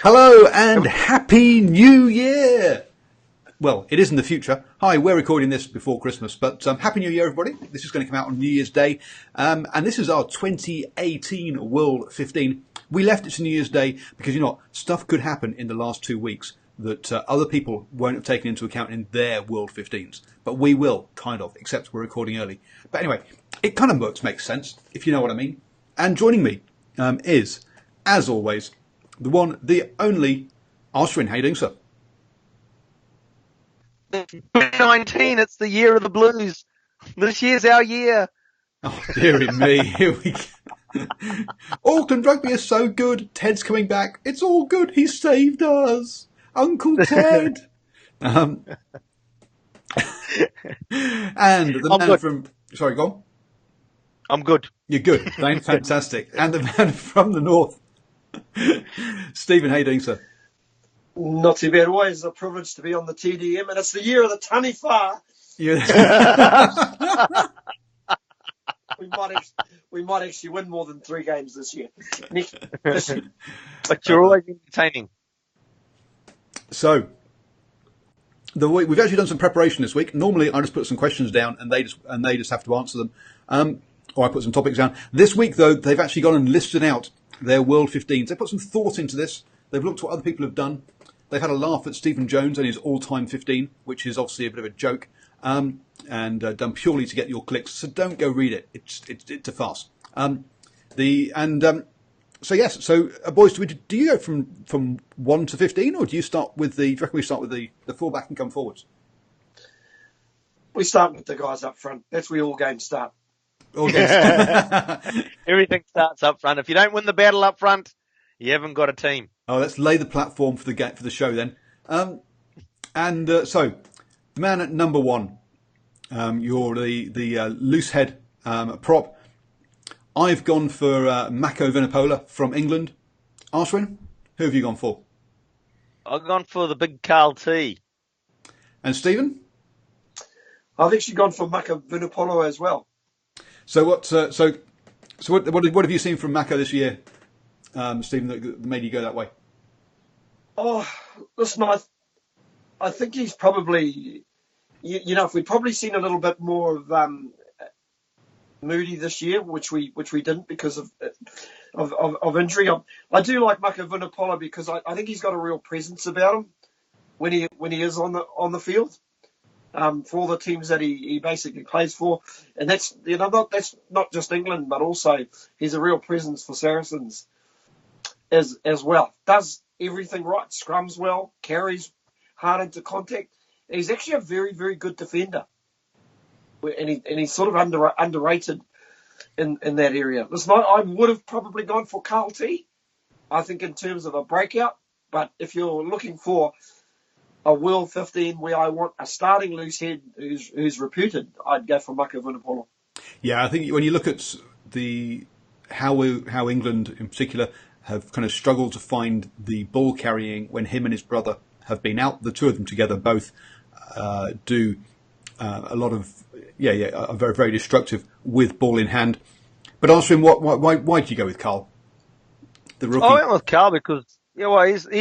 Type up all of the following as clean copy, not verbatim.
Hello and Happy New Year! Well, it is in the future. Hi, we're recording this before Christmas, but Happy New Year, everybody. This is going to come out on New Year's Day, and this is our 2018 World 15. We left it to New Year's Day because, stuff could happen in the last 2 weeks that other people won't have taken into account in their World 15s. But we will, kind of, except we're recording early. But anyway, it kind of makes sense, if you know what I mean. And joining me is, as always, the one, the only, Ashwin. How you doing, sir? 2019, it's the year of the Blues. This year's our year. Oh, dearie me. Here we go. Auckland Rugby is so good. Ted's coming back. It's all good. He saved us. Uncle Ted. And the man from... Sorry, go on. I'm good. You're good. Fantastic. And the man from the north, Stephen. How you doing, sir? Not too bad. Always a privilege to be on the TDM, and it's the year of the Taniwha. Yeah. we might actually win more than 3 games this year. But you're always entertaining. So, we've actually done some preparation this week. Normally, I just put some questions down, and they just have to answer them. Or I put some topics down. This week, though, they've actually gone and listed out their World 15s. They put some thought into this. They've looked at what other people have done. They've had a laugh at Stephen Jones and his all-time 15, which is obviously a bit of a joke, and done purely to get your clicks. So don't go read it. It's a farce. So boys, do you go from 1 to 15, or do you start with do you reckon we start with the fullback and come forwards? We start with the guys up front. That's where all games start. All games. Everything starts up front. If you don't win the battle up front, you haven't got a team. Oh, let's lay the platform for the show then. So, man at number 1, you're the loose head prop. I've gone for Mako Vunipola from England. Ashwin, who have you gone for? I've gone for the big Carl T. And Stephen? I've actually gone for Mako Vunipola as well. So what have you seen from Mako this year, Stephen, that made you go that way? Oh, listen, I think he's probably, if we'd probably seen a little bit more of Moody this year, which we didn't because of injury. I do like Mako Vunipola because I think he's got a real presence about him when he is on the field. For all the teams that he basically plays for, and that's that's not just England, but also he's a real presence for Saracens as well. Does everything right, scrums well, carries hard into contact. And he's actually a very, very good defender, and he's sort of underrated in that area. Listen, I would have probably gone for Carl T, I think, in terms of a breakout. But if you're looking for a World 15 where I want a starting loose head who's reputed, I'd go for Mako Vunipola. Yeah, I think when you look at how England in particular have kind of struggled to find the ball carrying when him and his brother have been out, the two of them together both do a lot of are very, very destructive with ball in hand. But answering why did you go with Carl, the rookie? I went with Carl because he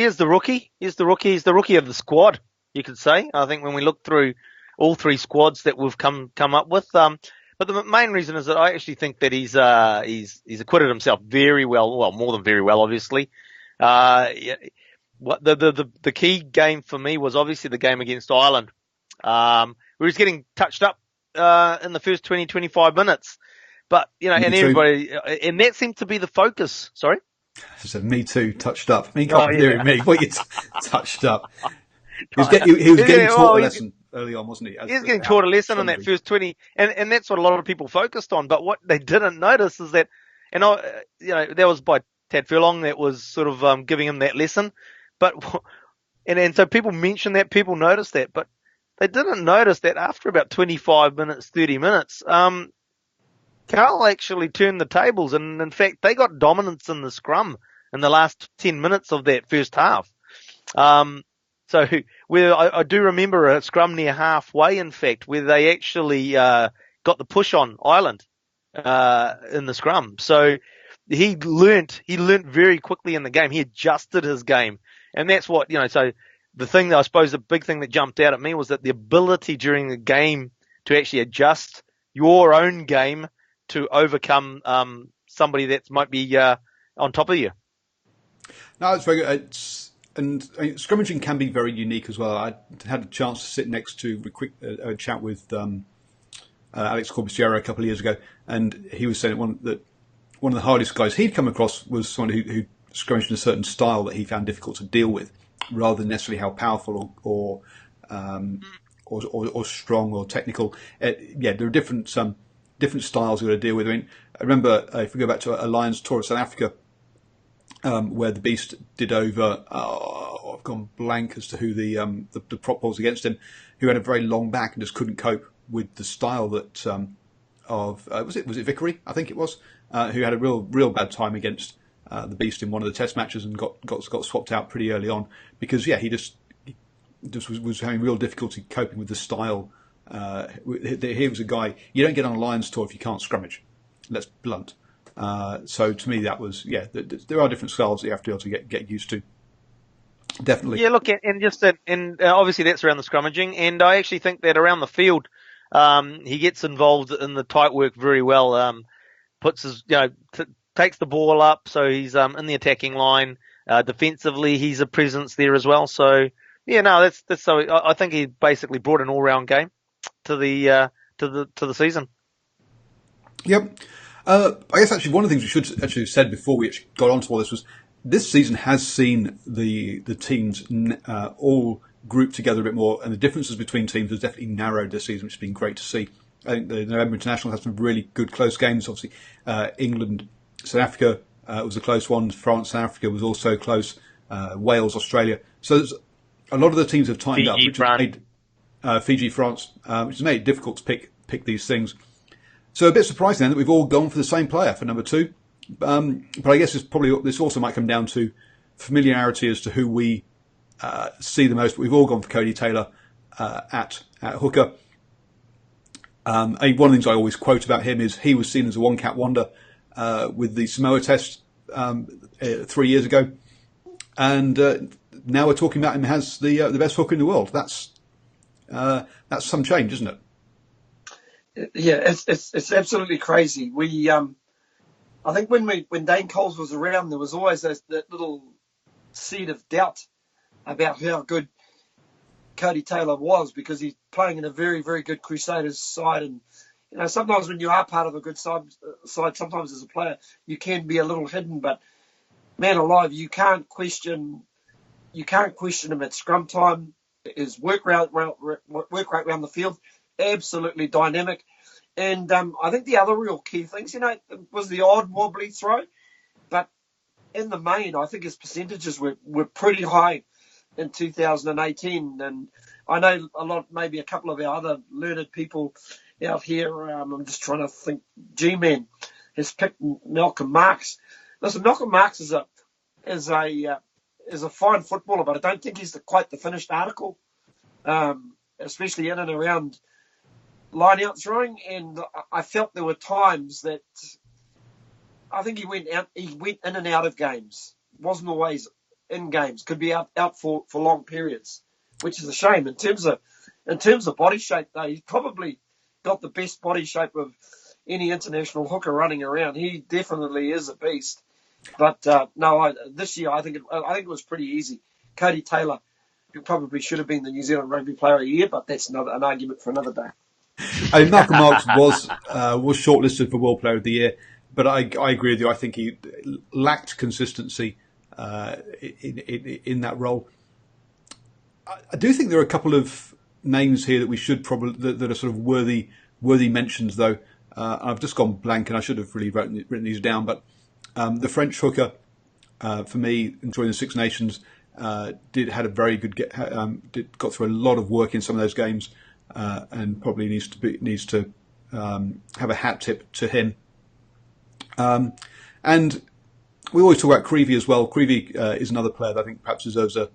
is the rookie. He's the rookie. He's the rookie of the squad, you could say. I think when we look through all 3 squads that we've come up with, but the main reason is that I actually think that he's acquitted himself very well. Well, more than very well, obviously. What the key game for me was obviously the game against Ireland, where he's getting touched up in the first 20-25 minutes. But and that seemed to be the focus. Sorry. I said, me too, touched up. I mean, me. What you touched up? He was getting taught a lesson early on, wasn't he? He was getting taught a lesson in that first 20, and that's what a lot of people focused on. But what they didn't notice is that, that was by Tad Furlong that was sort of giving him that lesson. But and so people mentioned that, people noticed that, but they didn't notice that after about 25 minutes, 30 minutes, Carl actually turned the tables, and in fact, they got dominance in the scrum in the last 10 minutes of that first half. So where I do remember a scrum near halfway, in fact, where they actually got the push on Ireland in the scrum. So he learnt very quickly in the game. He adjusted his game, and that's what So the thing that I suppose the big thing that jumped out at me was that the ability during the game to actually adjust your own game to overcome somebody that might be on top of you. No, it's very good. Scrummaging can be very unique as well. I had a chance to sit next to a quick chat with Alex Corbusiero a couple of years ago, and he was saying that one of the hardest guys he'd come across was someone who scrummaged in a certain style that he found difficult to deal with, rather than necessarily how powerful or strong or technical. There are different styles you've got to deal with. I mean, I remember if we go back to a Lions tour of South Africa, where the Beast did over. I've gone blank as to who the prop was against him, who had a very long back and just couldn't cope with the style that was it Vickery? I think it was, who had a real bad time against the Beast in one of the Test matches and got swapped out pretty early on because he just was having real difficulty coping with the style. Here was a guy, you don't get on a Lions tour if you can't scrummage. Let's blunt. So to me, that was there are different styles that you have to be able to get used to. Definitely. Yeah, look, and obviously that's around the scrummaging, and I actually think that around the field, he gets involved in the tight work very well. Puts his, takes the ball up, so he's in the attacking line. Defensively, he's a presence there as well. So that's so. I think he basically brought an all-round game to the season. Yep. I guess actually one of the things we should actually have said before we actually got onto all this was this season has seen the teams all grouped together a bit more, and the differences between teams has definitely narrowed this season, which has been great to see. I think the November International has some really good close games. Obviously, England, South Africa was a close one. France, South Africa was also close. Wales, Australia. So there's, a lot of the teams have tightened up, which has made Fiji, France, which has made it difficult to pick these things. So a bit surprising then that we've all gone for the same player for number 2. But I guess this also might come down to familiarity as to who we see the most. But we've all gone for Cody Taylor at hooker. One of the things I always quote about him is he was seen as a one-cat wonder with the Samoa Test 3 years ago, and now we're talking about him as the best hooker in the world. That's some change, isn't it? Yeah, it's absolutely crazy. We I think when Dane Coles was around, there was always that little seed of doubt about how good Cody Taylor was, because he's playing in a very, very good Crusaders side, and sometimes when you are part of a good side, sometimes as a player you can be a little hidden. But man alive, you can't question him at scrum time. His work rate around the field, absolutely dynamic. And I think the other real key things, was the odd wobbly throw, but in the main, I think his percentages were pretty high in 2018. And I know maybe a couple of our other learned people out here, I'm just trying to think, G-Man has picked Malcolm Marx. Listen, Malcolm Marx is a fine footballer, but I don't think he's quite the finished article, especially in and around line-out throwing. And I felt there were times that I think he went in and out of games. Wasn't always in games. Could be out for long periods, which is a shame. In terms of body shape, though, he's probably got the best body shape of any international hooker running around. He definitely is a beast. But this year I think it was pretty easy. Cody Taylor, who probably should have been the New Zealand Rugby Player of the Year, but that's an argument for another day. Malcolm Marx was shortlisted for World Player of the Year, but I agree with you. I think he lacked consistency in that role. I do think there are a couple of names here that we should probably that are sort of worthy mentions, though. I've just gone blank, and I should have really written these down. But the French hooker, for me, during the Six Nations, had a very good got through a lot of work in some of those games. And probably needs to have a hat tip to him. And we always talk about Creevy as well. Creevy is another player that I think perhaps deserves a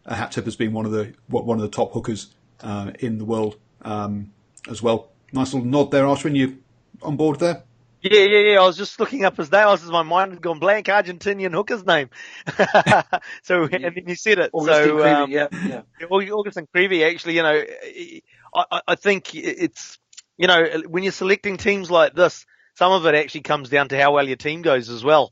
hat tip as being one of the top hookers in the world as well. Nice little nod there, Arthur. You on board there? Yeah. I was just looking up his name. My mind had gone blank. Argentinian hooker's name. So, and then you said it. Augustine Creevy, yeah. Augustine Creevy, actually, I think it's, when you're selecting teams like this, some of it actually comes down to how well your team goes as well,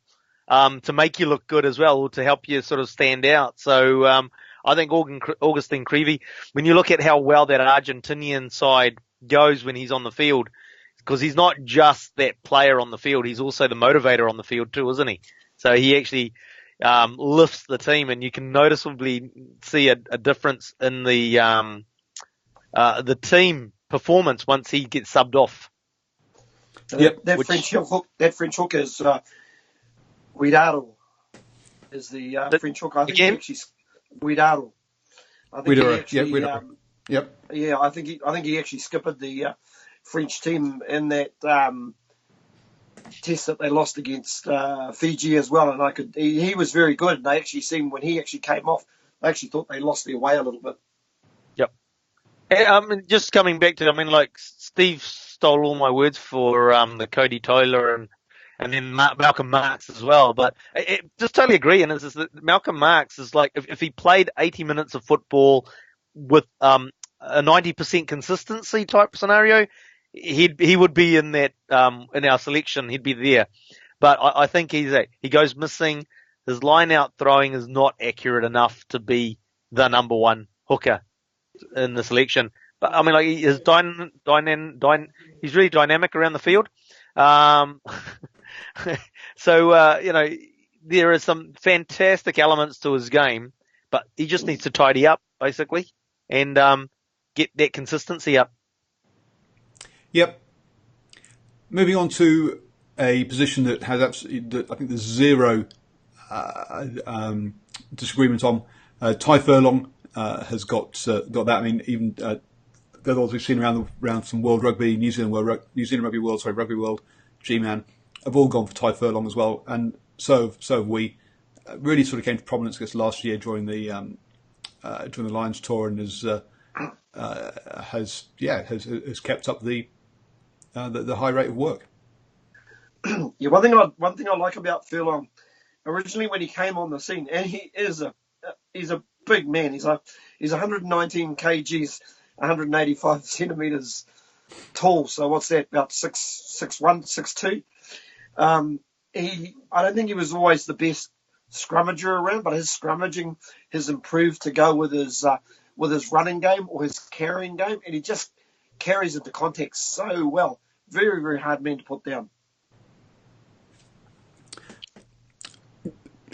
to make you look good as well, or to help you sort of stand out. So, I think Augustine Creevy, when you look at how well that Argentinian side goes when he's on the field, because he's not just that player on the field, he's also the motivator on the field too, isn't he? So he actually lifts the team, and you can noticeably see a difference in the team performance once he gets subbed off. Yep. That French hook is Guidaro. Is the French hook? I think again? He actually Guidaro. I think Guidaro. he actually, Yep. Yeah, I think he actually skippered the French team in that test that they lost against Fiji as well, and he was very good. And they actually seemed, when he actually came off, they actually thought they lost their way a little bit. Yep. And just coming back to, like Steve stole all my words for the Cody Taylor and then Malcolm Marx as well, but just totally agree. And it's just that Malcolm Marx is like, if he played 80 minutes of football with a 90% consistency type scenario, he would be in that in our selection. He'd be there, but I think he goes missing. His line out throwing is not accurate enough to be the number one hooker in the selection. But I mean, like, he's he's really dynamic around the field. So there are some fantastic elements to his game, but he just needs to tidy up basically and get that consistency up. Yep. Moving on to a position that has absolutely, I think there's zero disagreement on. Ty Furlong has got that. I mean, even the others we've seen around some World Rugby, New Zealand Rugby World, G-Man, have all gone for Ty Furlong as well, and so have we. Really sort of came to prominence against last year during the Lions tour, and has kept up the high rate of work. Yeah, one thing I like about Furlong, originally when he came on the scene, and he's a big man. He's 119 kgs, 185 centimeters tall. So what's that? About 6'1", 6'2". I don't think he was always the best scrummager around, but his scrummaging has improved to go with his running game or his carrying game, and he just carries into context so well. Very, very hard man to put down.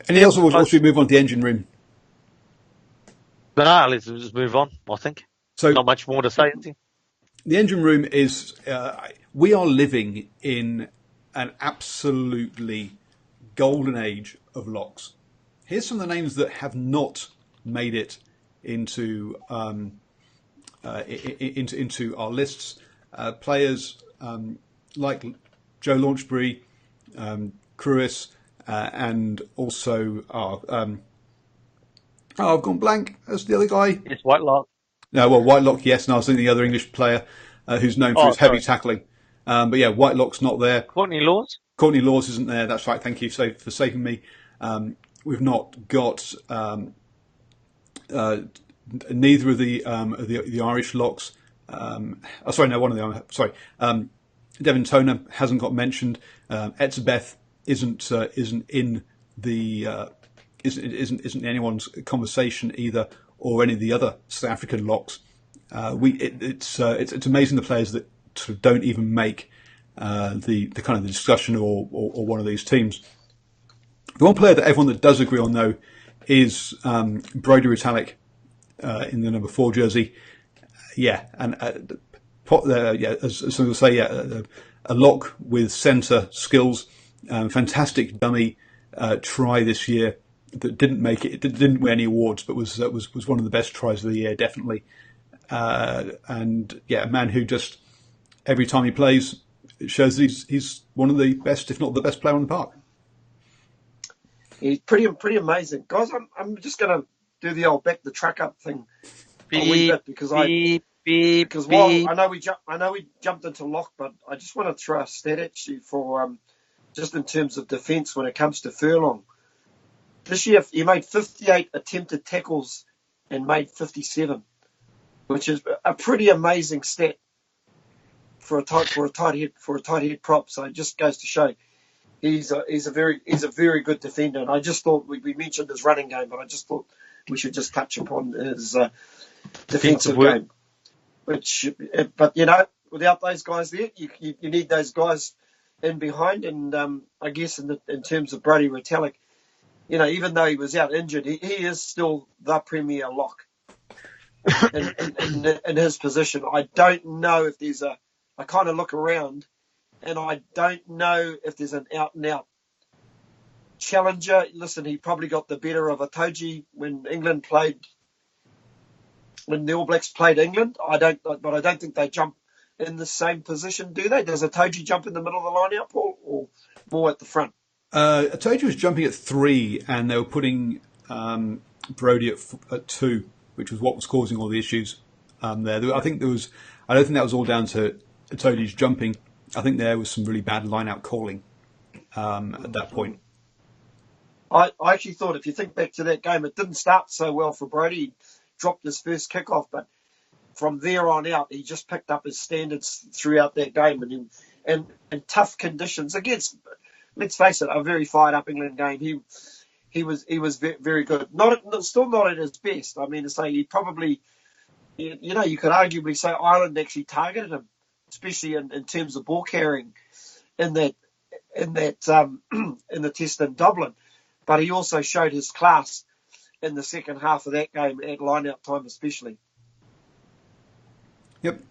Anything else, or should we move on to the engine room? No, let's just move on, I think. So, not much more to say. The engine room is, we are living in an absolutely golden age of locks. Here's some of the names that have not made it into our lists. Players like Joe Launchbury, Cruis, and also I've gone blank. That's the other guy. It's Whitelock. No, well, Whitelock, yes, and I was thinking the other English player who's known for his heavy tackling. But yeah, Whitelock's not there. Courtney Laws? Courtney Laws isn't there. That's right. Thank you for saving me. We've not got neither of the Irish locks. One of them. Sorry. Devin Toner hasn't got mentioned. Etzebeth isn't in anyone's conversation either, or any of the other South African locks. It's amazing the players that sort of don't even make the kind of the discussion or one of these teams. The one player that everyone that does agree on though is Brodie Retallick in the number 4 jersey. Yeah, and as some will say, a lock with centre skills, fantastic dummy try this year that didn't make it. It didn't win any awards, but was one of the best tries of the year, definitely. And yeah, a man who just every time he plays, it shows he's one of the best, if not the best player on the park. He's pretty amazing, guys. I'm just going to do the old back the truck up thing a wee bit because Because while I know we jumped into lock, but I just want to throw a stat at you for just in terms of defence when it comes to Furlong. This year he made 58 attempted tackles and made 57, which is a pretty amazing stat for a tight head prop. So it just goes to show he's a very good defender. And I just thought we mentioned his running game, but I just thought we should just touch upon his defensive game. But without those guys there, you need those guys in behind. And I guess in terms of Brodie Retallick, even though he was out injured, he is still the premier lock in his position. I don't know if there's I kind of look around, and I don't know if there's an out-and-out challenger. Listen, he probably got the better of Itoje when the All Blacks played England. I don't think they jump in the same position, do they? Does Itoje jump in the middle of the line-out, Paul, or more at the front? Itoje was jumping at 3, and they were putting Brodie at 2, which was what was causing all the issues there. I don't think that was all down to Itoje's jumping. I think there was some really bad line-out calling at that point. I actually thought, if you think back to that game, it didn't start so well for Brodie. He dropped his first kickoff, but from there on out, he just picked up his standards throughout that game, and in tough conditions against, let's face it, a very fired-up England game. He was very good. Still not at his best. I mean, to say he probably, you could arguably say Ireland actually targeted him, especially in terms of ball carrying in the test in Dublin. But he also showed his class in the second half of that game at line-out time, especially. Yep.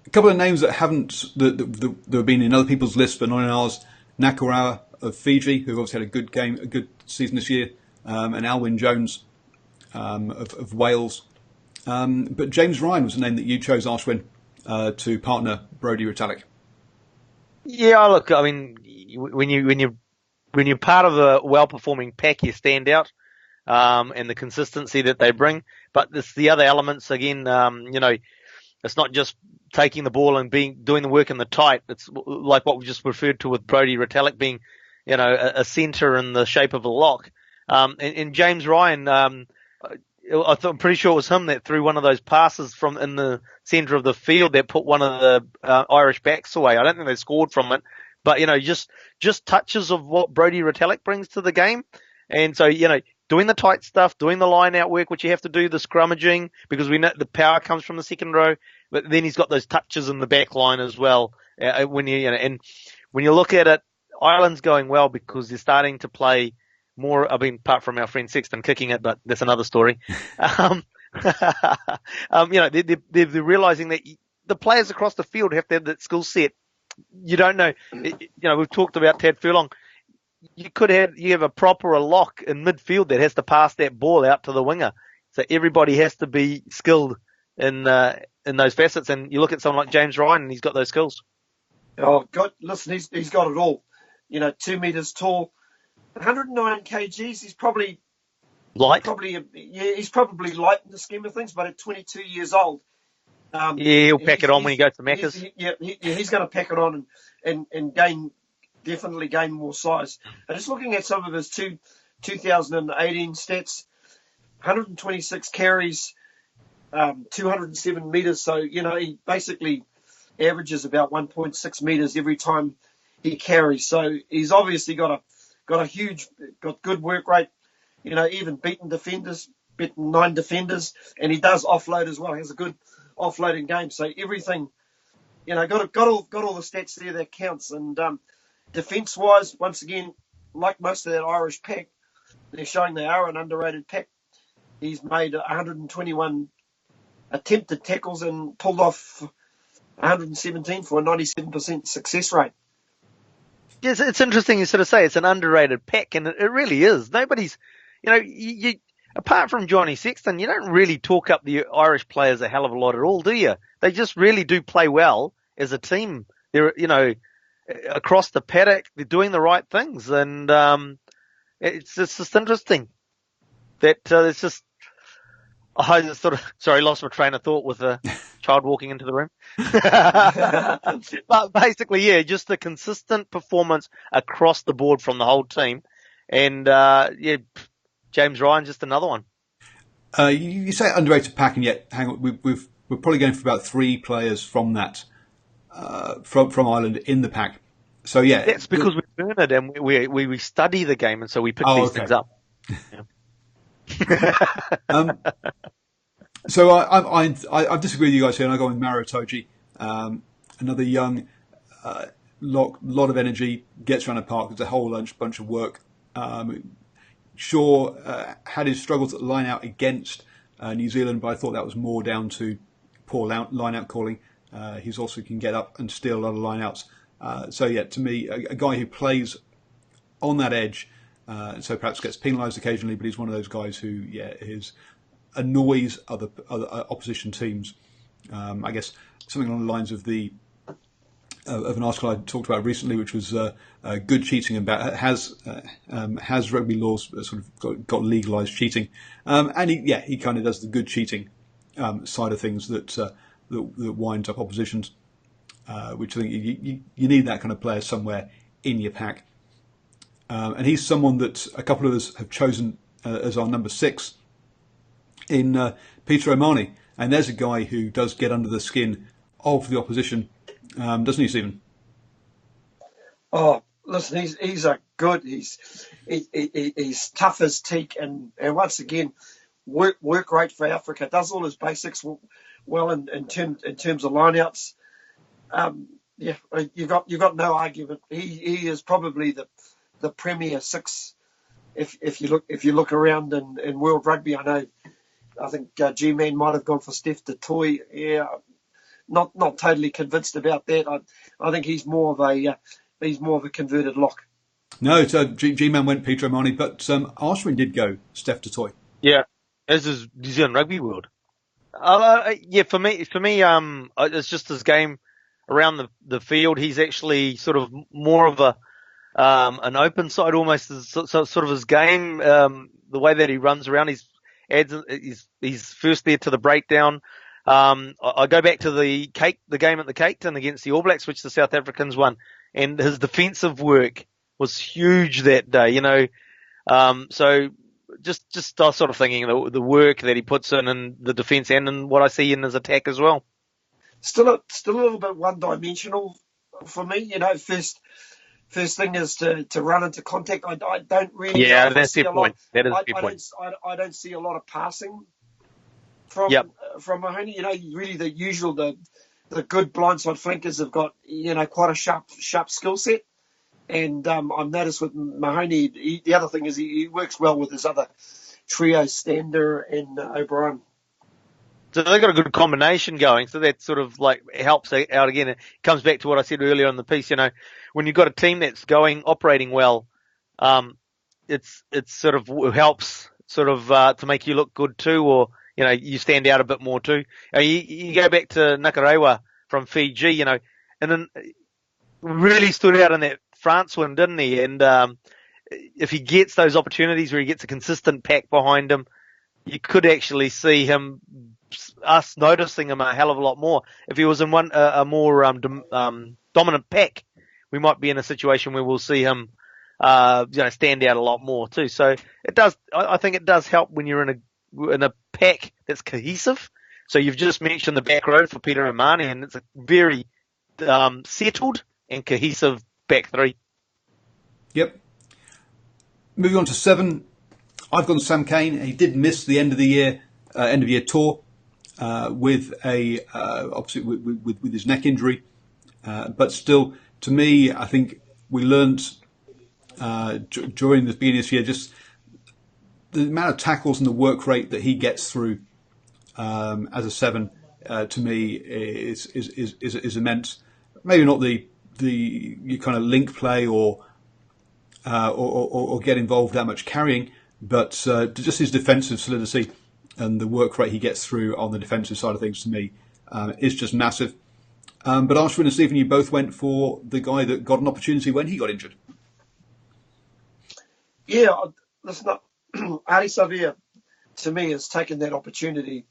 A couple of names that have been in other people's lists but not in ours. Nakarawa of Fiji, who obviously had a good season this year, and Alwyn Jones of Wales. But James Ryan was the name that you chose, Ashwin, to partner Brodie Retallick. Yeah, look, I mean, when you're part of a well-performing pack, you stand out, and the consistency that they bring. But it's the other elements again. It's not just taking the ball and doing the work in the tight. It's like what we just referred to with Brodie Retallick being, a centre in the shape of a lock. And James Ryan, I'm pretty sure it was him that threw one of those passes from in the centre of the field that put one of the Irish backs away. I don't think they scored from it, but just touches of what Brodie Retallick brings to the game. And so doing the tight stuff, doing the line out work, which you have to do, the scrummaging, because we know the power comes from the second row, but then he's got those touches in the back line as well. And when you look at it, Ireland's going well because they're starting to play more. I mean, apart from our friend Sexton kicking it, but that's another story. They're realizing that the players across the field have to have that skill set. You don't know. We've talked about Tad Furlong. You have a proper lock in midfield that has to pass that ball out to the winger. So everybody has to be skilled in those facets. And you look at someone like James Ryan, and he's got those skills. Oh God, listen, he's got it all. 2 meters tall, 109 kgs. He's probably light. He's probably light in the scheme of things. But at 22 years old, he'll pack it on when he goes to Macca's. He's going to pack it on and definitely gain more size. And just looking at some of his 2018 stats, 126 carries, 207 meters. So, he basically averages about 1.6 meters every time he carries. So he's obviously got good work rate, even beaten 9 defenders, and he does offload as well. He has a good offloading game. So everything, got all the stats there that counts. And defence-wise, once again, like most of that Irish pack, they're showing they are an underrated pack. He's made 121 attempted tackles and pulled off 117 for a 97% success rate. Yes, it's interesting you sort of say it's an underrated pack, and it really is. Nobody's, you apart from Johnny Sexton, you don't really talk up the Irish players a hell of a lot at all, do you? They just really do play well as a team. They're, across the paddock, they're doing the right things, and it's just interesting that it's just I just lost my train of thought with a child walking into the room. But basically, yeah, just the consistent performance across the board from the whole team. And, James Ryan, just another one. You say underrated pack, and yet, hang on, we're probably going for about 3 players from that, from Ireland in the pack. So yeah. That's because we learn it and we study the game, and so we pick these things up. Yeah. So I disagree with you guys here, and I go with Maro Itoje, another young, lot of energy, gets around the park. It's a whole bunch of work. Had his struggles at the line out against New Zealand, but I thought that was more down to poor line out calling. He's also can get up and steal a lot of line outs. So yeah, to me, a guy who plays on that edge, so perhaps gets penalised occasionally, but he's one of those guys who, annoys other opposition teams. I guess something along the lines of of an article I talked about recently, which was good cheating about has rugby laws sort of got legalised cheating, and he kind of does the good cheating side of things that winds up oppositions, which I think you need that kind of player somewhere in your pack, and he's someone that a couple of us have chosen as our number 6 in Peter O'Mahony, and there's a guy who does get under the skin of the opposition. Doesn't he, Stephen? Oh, listen, he's tough as teak, and once again, work rate for Africa. Does all his basics well in terms of lineouts. You got no argument. He is probably the premier 6. If you look around in world rugby, I think G-Man might have gone for Steph du Toit. Yeah. Not totally convinced about that. I think he's more of a converted lock. No, so G-Man went Peter O'Mahony, but Ashwin did go Steph du Toit. Yeah, this is New Zealand rugby world. For me, it's just his game around the field. He's actually sort of more of an open side almost. Sort of his game, the way that he runs around. He's first there to the breakdown. I go back to the game at the Cape Town against the All Blacks, which the South Africans won, and his defensive work was huge that day, so just I was sort of thinking the work that he puts in the defence and in what I see in his attack as well. Still a little bit one-dimensional for me, First thing is to run into contact. I don't really. Yeah, that's the point. That is the point. I don't see a lot of passing from Mahoney. Really the usual the good blindside flankers have got quite a sharp skill set, and I've noticed with Mahoney the other thing is he works well with his other trio, Stander and O'Brien. So they've got a good combination going, so that sort of like helps out again. It comes back to what I said earlier in the piece, when you've got a team that's operating well, it's sort of helps sort of to make you look good too, or you stand out a bit more too. You go back to Nakarewa from Fiji, and then really stood out in that France one, didn't he? And if he gets those opportunities where he gets a consistent pack behind him, you could actually see us noticing him a hell of a lot more. If he was in a more dominant pack, we might be in a situation where we'll see him stand out a lot more too. So it does. I think it does help when you're in a pack that's cohesive. So you've just mentioned the back row for Peter O'Mahony, and it's a very settled and cohesive back three. Yep. Moving on to 7, I've gone Sam Cane. He did miss the end of year tour with obviously with his neck injury, but still, to me, I think we learnt during the beginning of this year just the amount of tackles and the work rate that he gets through as a 7. To me, is immense. Maybe not the kind of link play or get involved that much carrying, but just his defensive solidity and the work rate he gets through on the defensive side of things, to me, is just massive. But Ashwin and Stephen, you both went for the guy that got an opportunity when he got injured. Yeah, listen, Ali Savia to me, has taken that opportunity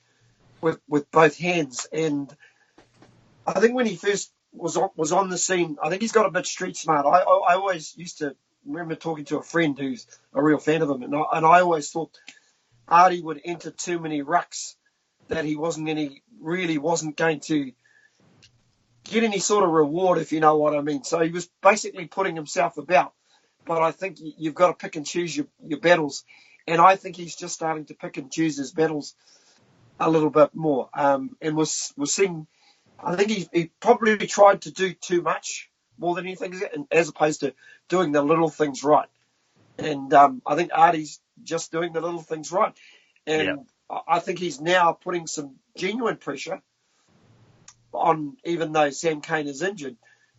with both hands. And I think when he first was on the scene, I think he's got a bit street smart. I always used to remember talking to a friend who's a real fan of him, and I always thought Artie would enter too many rucks that he really wasn't going to get any sort of reward, if you know what I mean. So he was basically putting himself about. But I think you've got to pick and choose your battles. And I think he's just starting to pick and choose his battles a little bit more. And we're seeing, I think he probably tried to do too much more than anything, as opposed to doing the little things right. And I think Artie's just doing the little things right. And I think he's now putting some genuine pressure on, even though Sam Cane is injured,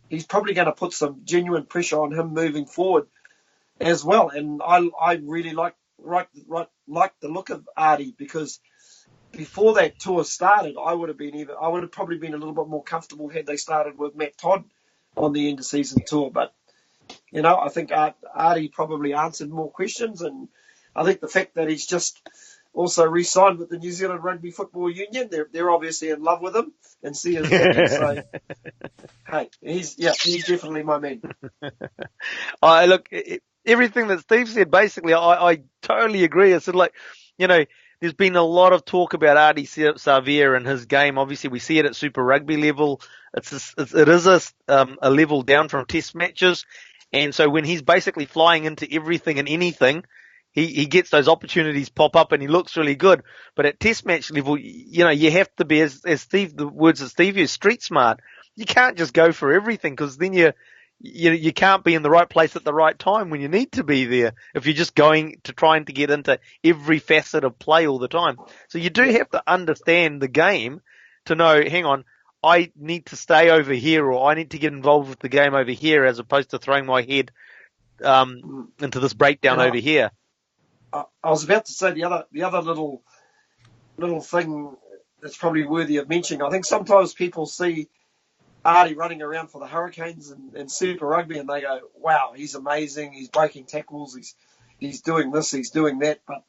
he's probably going to put some genuine pressure on him moving forward as well. And I really like the look of Artie, because before that tour started, I would have probably been a little bit more comfortable had they started with Matt Todd on the end of season tour. But I think Artie probably answered more questions, and I think the fact that he's just also re-signed with the New Zealand Rugby Football Union, they're obviously in love with him and see his vision. So, hey, he's definitely my man. Look, everything that Steve said, basically, I totally agree. It's sort of like, there's been a lot of talk about Artie Savea and his game. Obviously, we see it at Super Rugby level. It is a level down from Test matches. And so when he's basically flying into everything and anything, he gets those opportunities pop up and he looks really good. But at Test match level, you have to be, as Steve, the words that Steve used, street smart. You can't just go for everything, because then you can't be in the right place at the right time when you need to be there if you're just trying to get into every facet of play all the time. So you do have to understand the game to know, hang on, I need to stay over here, or I need to get involved with the game over here, as opposed to throwing my head into this breakdown over here. I was about to say the other little thing that's probably worthy of mentioning. I think sometimes people see Artie running around for the Hurricanes and Super Rugby, and they go, wow, he's amazing, he's breaking tackles, he's doing this, he's doing that. But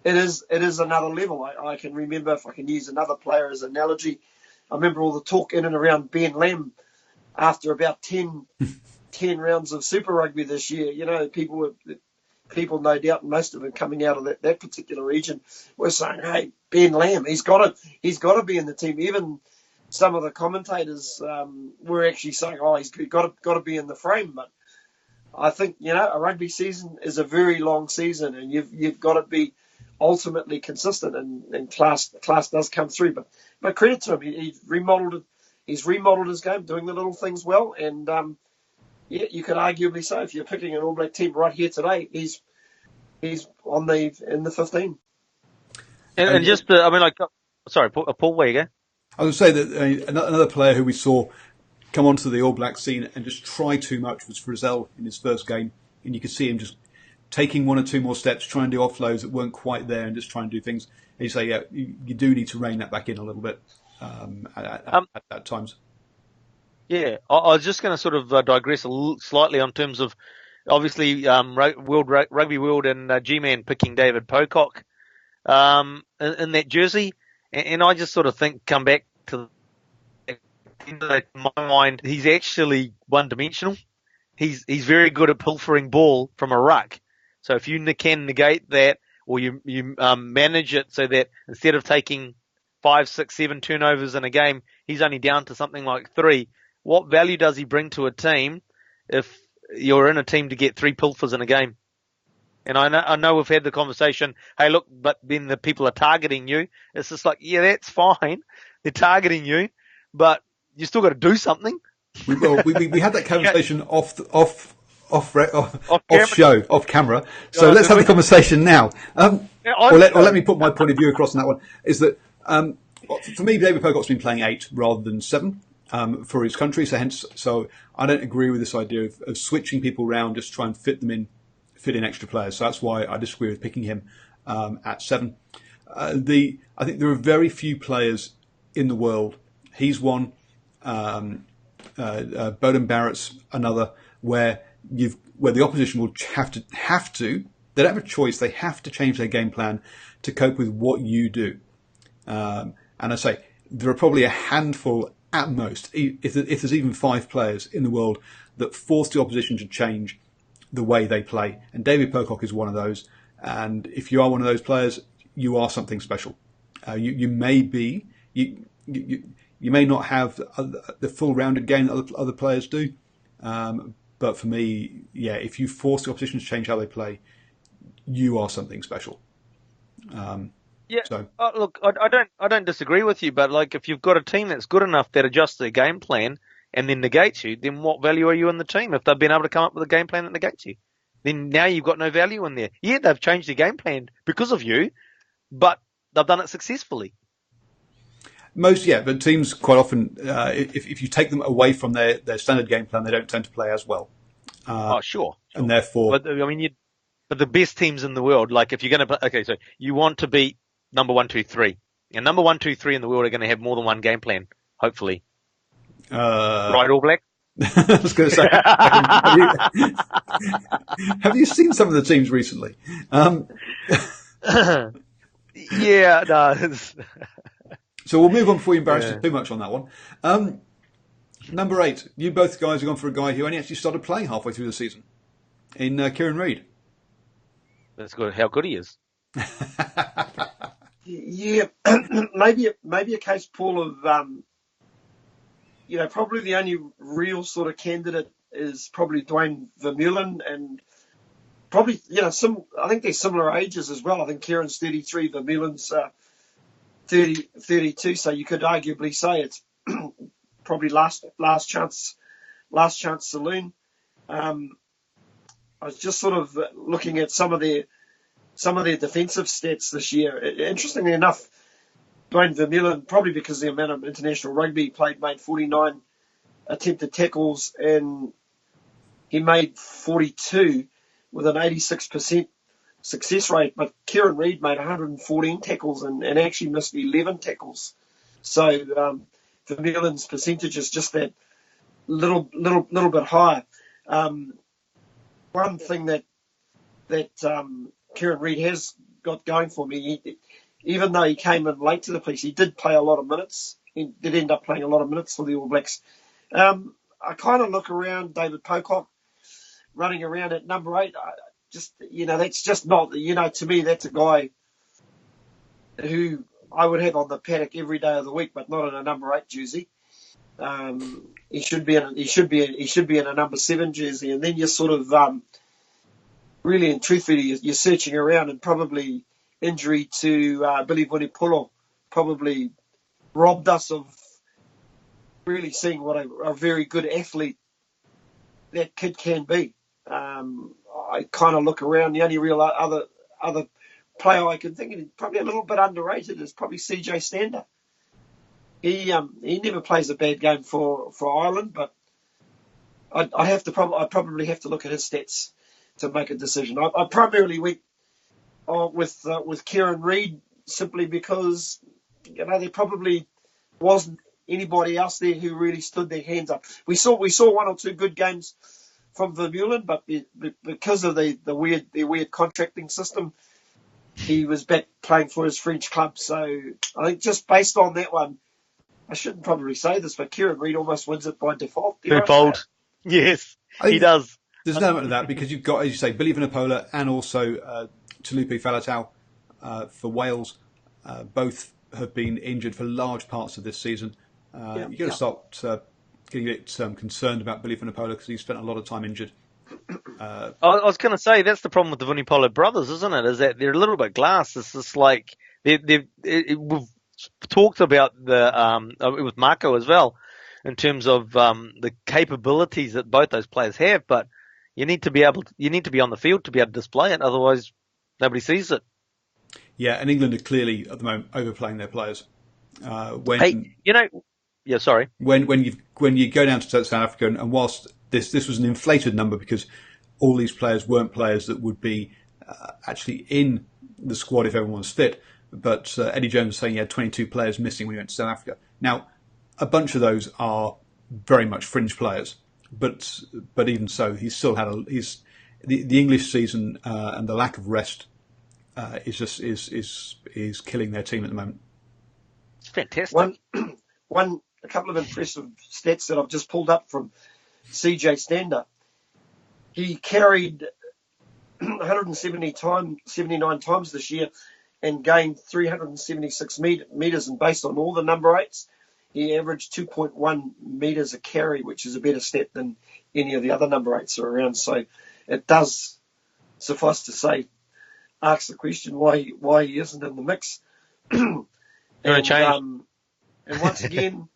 it is another level. I can remember, if I can use another player as an analogy, I remember all the talk in and around Ben Lam after about 10 rounds of Super Rugby this year. People, no doubt, most of them coming out of that particular region, were saying, hey, Ben Lam, he's got to be in the team. Even some of the commentators were actually saying, oh, he's got to be in the frame. But I think, a rugby season is a very long season, and you've got to be ultimately consistent, and class does come through. But credit to him, he's remodeled his game, doing the little things well. And you could arguably say, if you're picking an All Black team right here today, he's in the 15. And just, sorry, Paul, where you go? I would say that another player who we saw come onto the All Black scene and just try too much was Frizzell in his first game. And you could see him just taking one or two more steps, trying to do offloads that weren't quite there, and just trying to do things. And you say, yeah, you do need to rein that back in a little bit at times. Yeah, I was just going to sort of digress slightly on terms of, obviously, Rugby World and G-Man picking David Pocock in that jersey. And I just sort of think, come back to in my mind, he's actually one-dimensional. He's very good at pilfering ball from a ruck. So if you can negate that, or you manage it so that instead of taking 5, 6, 7 turnovers in a game, he's only down to something like 3. What value does he bring to a team if you're in a team to get 3 pilfers in a game? And I know we've had the conversation, hey, look, but then the people are targeting you. It's just like, yeah, that's fine. They're targeting you, but you still got to do something. We had that conversation off camera. So let's have the conversation now. Let me put my point of view across on that one. Is that for me, David Pocock's been playing 8 rather than 7 for his country. So I don't agree with this idea of switching people around, just try and fit in extra players. So that's why I disagree with picking him at 7. I think there are very few players in the world. He's one. Bowden Barrett's another, where the opposition will have to They don't have a choice. They have to change their game plan to cope with what you do. And I say, there are probably a handful at most, if there's even 5 players in the world that force the opposition to change the way they play. And David Pocock is one of those. And if you are one of those players, you are something special. You may be, you may not have the full rounded game that other players do. But for me, yeah, if you force the opposition to change how they play, you are something special. Yeah. So. Look, I don't disagree with you, but like if you've got a team that's good enough that adjusts their game plan and then negates you, then what value are you in the team? If they've been able to come up with a game plan that negates you, then now you've got no value in there. Yeah, they've changed their game plan because of you, but they've done it successfully. But teams quite often, if you take them away from their standard game plan, they don't tend to play as well. Sure. And therefore, but I mean, but the best teams in the world, like if you're going to, okay, so you want to beat number 1, 2, 3, and number 1, 2, 3 in the world are going to have more than one game plan, hopefully. Right, All Black? I was going to say, have you seen some of the teams recently? Yeah, no. So we'll move on before you embarrass us too much on that one. Number 8, you both guys have gone for a guy who only actually started playing halfway through the season, in Kieran Reid. That's good. How good he is. Yeah, maybe a case, Paul, of probably the only real sort of candidate is probably Dwayne Vermeulen, and probably I think they're similar ages as well. I think Kieran's 33, Vermeulen's 32, so you could arguably say it's probably last chance saloon. I was just sort of looking at some of their defensive stats this year. Interestingly enough, Dwayne Vermeulen, probably because of the amount of international rugby he played, made 49 attempted tackles, and he made 42 with an 86% success rate. But Kieran Reid made 114 tackles and actually missed 11 tackles. So Vermeulen's percentage is just that little bit higher. One thing that Kieran Reid has got going for me, even though he came in late to the piece, he did play a lot of minutes. He did end up playing a lot of minutes for the All Blacks. I kind of look around David Pocock running around at number 8. That's just not, to me, that's a guy who I would have on the paddock every day of the week, but not in a number 8 jersey. He should be in a number 7 jersey, and then you're sort of really and truthfully you're searching around, and probably injury to Billy Vunipola probably robbed us of really seeing what a very good athlete that kid can be. I kind of look around. The only real other player I can think of, probably a little bit underrated, is probably CJ Stander. He never plays a bad game for Ireland, but I'd probably have to look at his stats to make a decision. I primarily went with Kieran Reid simply because there probably wasn't anybody else there who really stood their hands up. We saw 1 or 2 good games from Vermeulen, but because of their weird contracting system, he was back playing for his French club. So I think just based on that one, I shouldn't probably say this, but Kieran Reid almost wins it by default. Default, yes, he does. There's no element of that, because you've got, as you say, Billy Vunipola and also Talupe Faletau for Wales. Both have been injured for large parts of this season. You've got to start getting a bit concerned about Billy Vunipola, because he's spent a lot of time injured. I was going to say, that's the problem with the Vunipola brothers, isn't it? Is that they're a little bit glass. It's just like we've talked about with Marco as well, in terms of the capabilities that both those players have, but you need to be on the field to be able to display it. Otherwise, nobody sees it. Yeah, and England are clearly at the moment overplaying their players. Sorry. When you go down to South Africa, and whilst this was an inflated number because all these players weren't players that would be actually in the squad if everyone was fit, but Eddie Jones was saying he had 22 players missing when he went to South Africa. Now, a bunch of those are very much fringe players, but even so, he's still had the English season and the lack of rest is killing their team at the moment. It's fantastic. A couple of impressive stats that I've just pulled up from CJ Stander. He carried 79 times this year and gained 376 metres, and based on all the number 8s, he averaged 2.1 metres a carry, which is a better stat than any of the other number 8s are around. So it does, suffice to say, ask the question why he isn't in the mix. Going to change. And once again,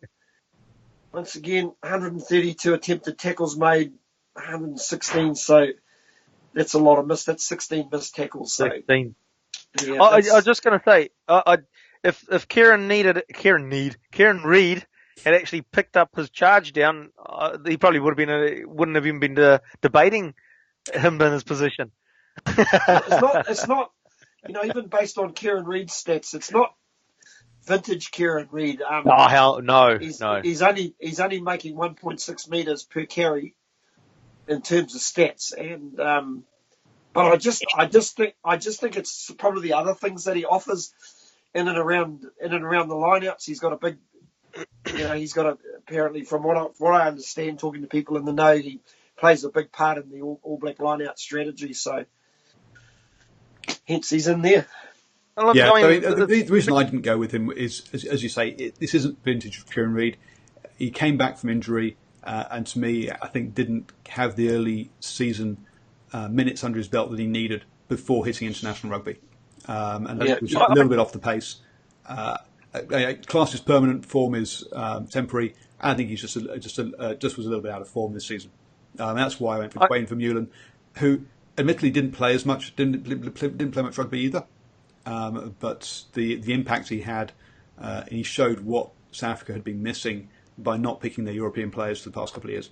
132 attempted tackles made, 116. So that's a lot of missed. That's 16 missed tackles. So, 16. Yeah, I was just going to say, if Kieran Reid had actually picked up his charge down, he probably wouldn't have even been debating him in his position. It's not. Even based on Kieran Reid's stats, it's not vintage Kieran Reid. No. He's only making 1.6 metres per carry in terms of stats, and but I just think it's probably the other things that he offers in and around the lineouts. He's got a big, apparently from what I understand, talking to people in the know, he plays a big part in the All Black lineout strategy. So hence he's in there. The reason I didn't go with him is, as you say, this isn't vintage Kieran Reid. He came back from injury, and to me, I think didn't have the early season minutes under his belt that he needed before hitting international rugby, and was a little bit off the pace. Class is permanent, form is temporary. I think he's just was a little bit out of form this season. That's why I went for Wayne Vermeulen, who admittedly didn't play as much, didn't play much rugby either. But the impact he had, he showed what South Africa had been missing by not picking their European players for the past couple of years.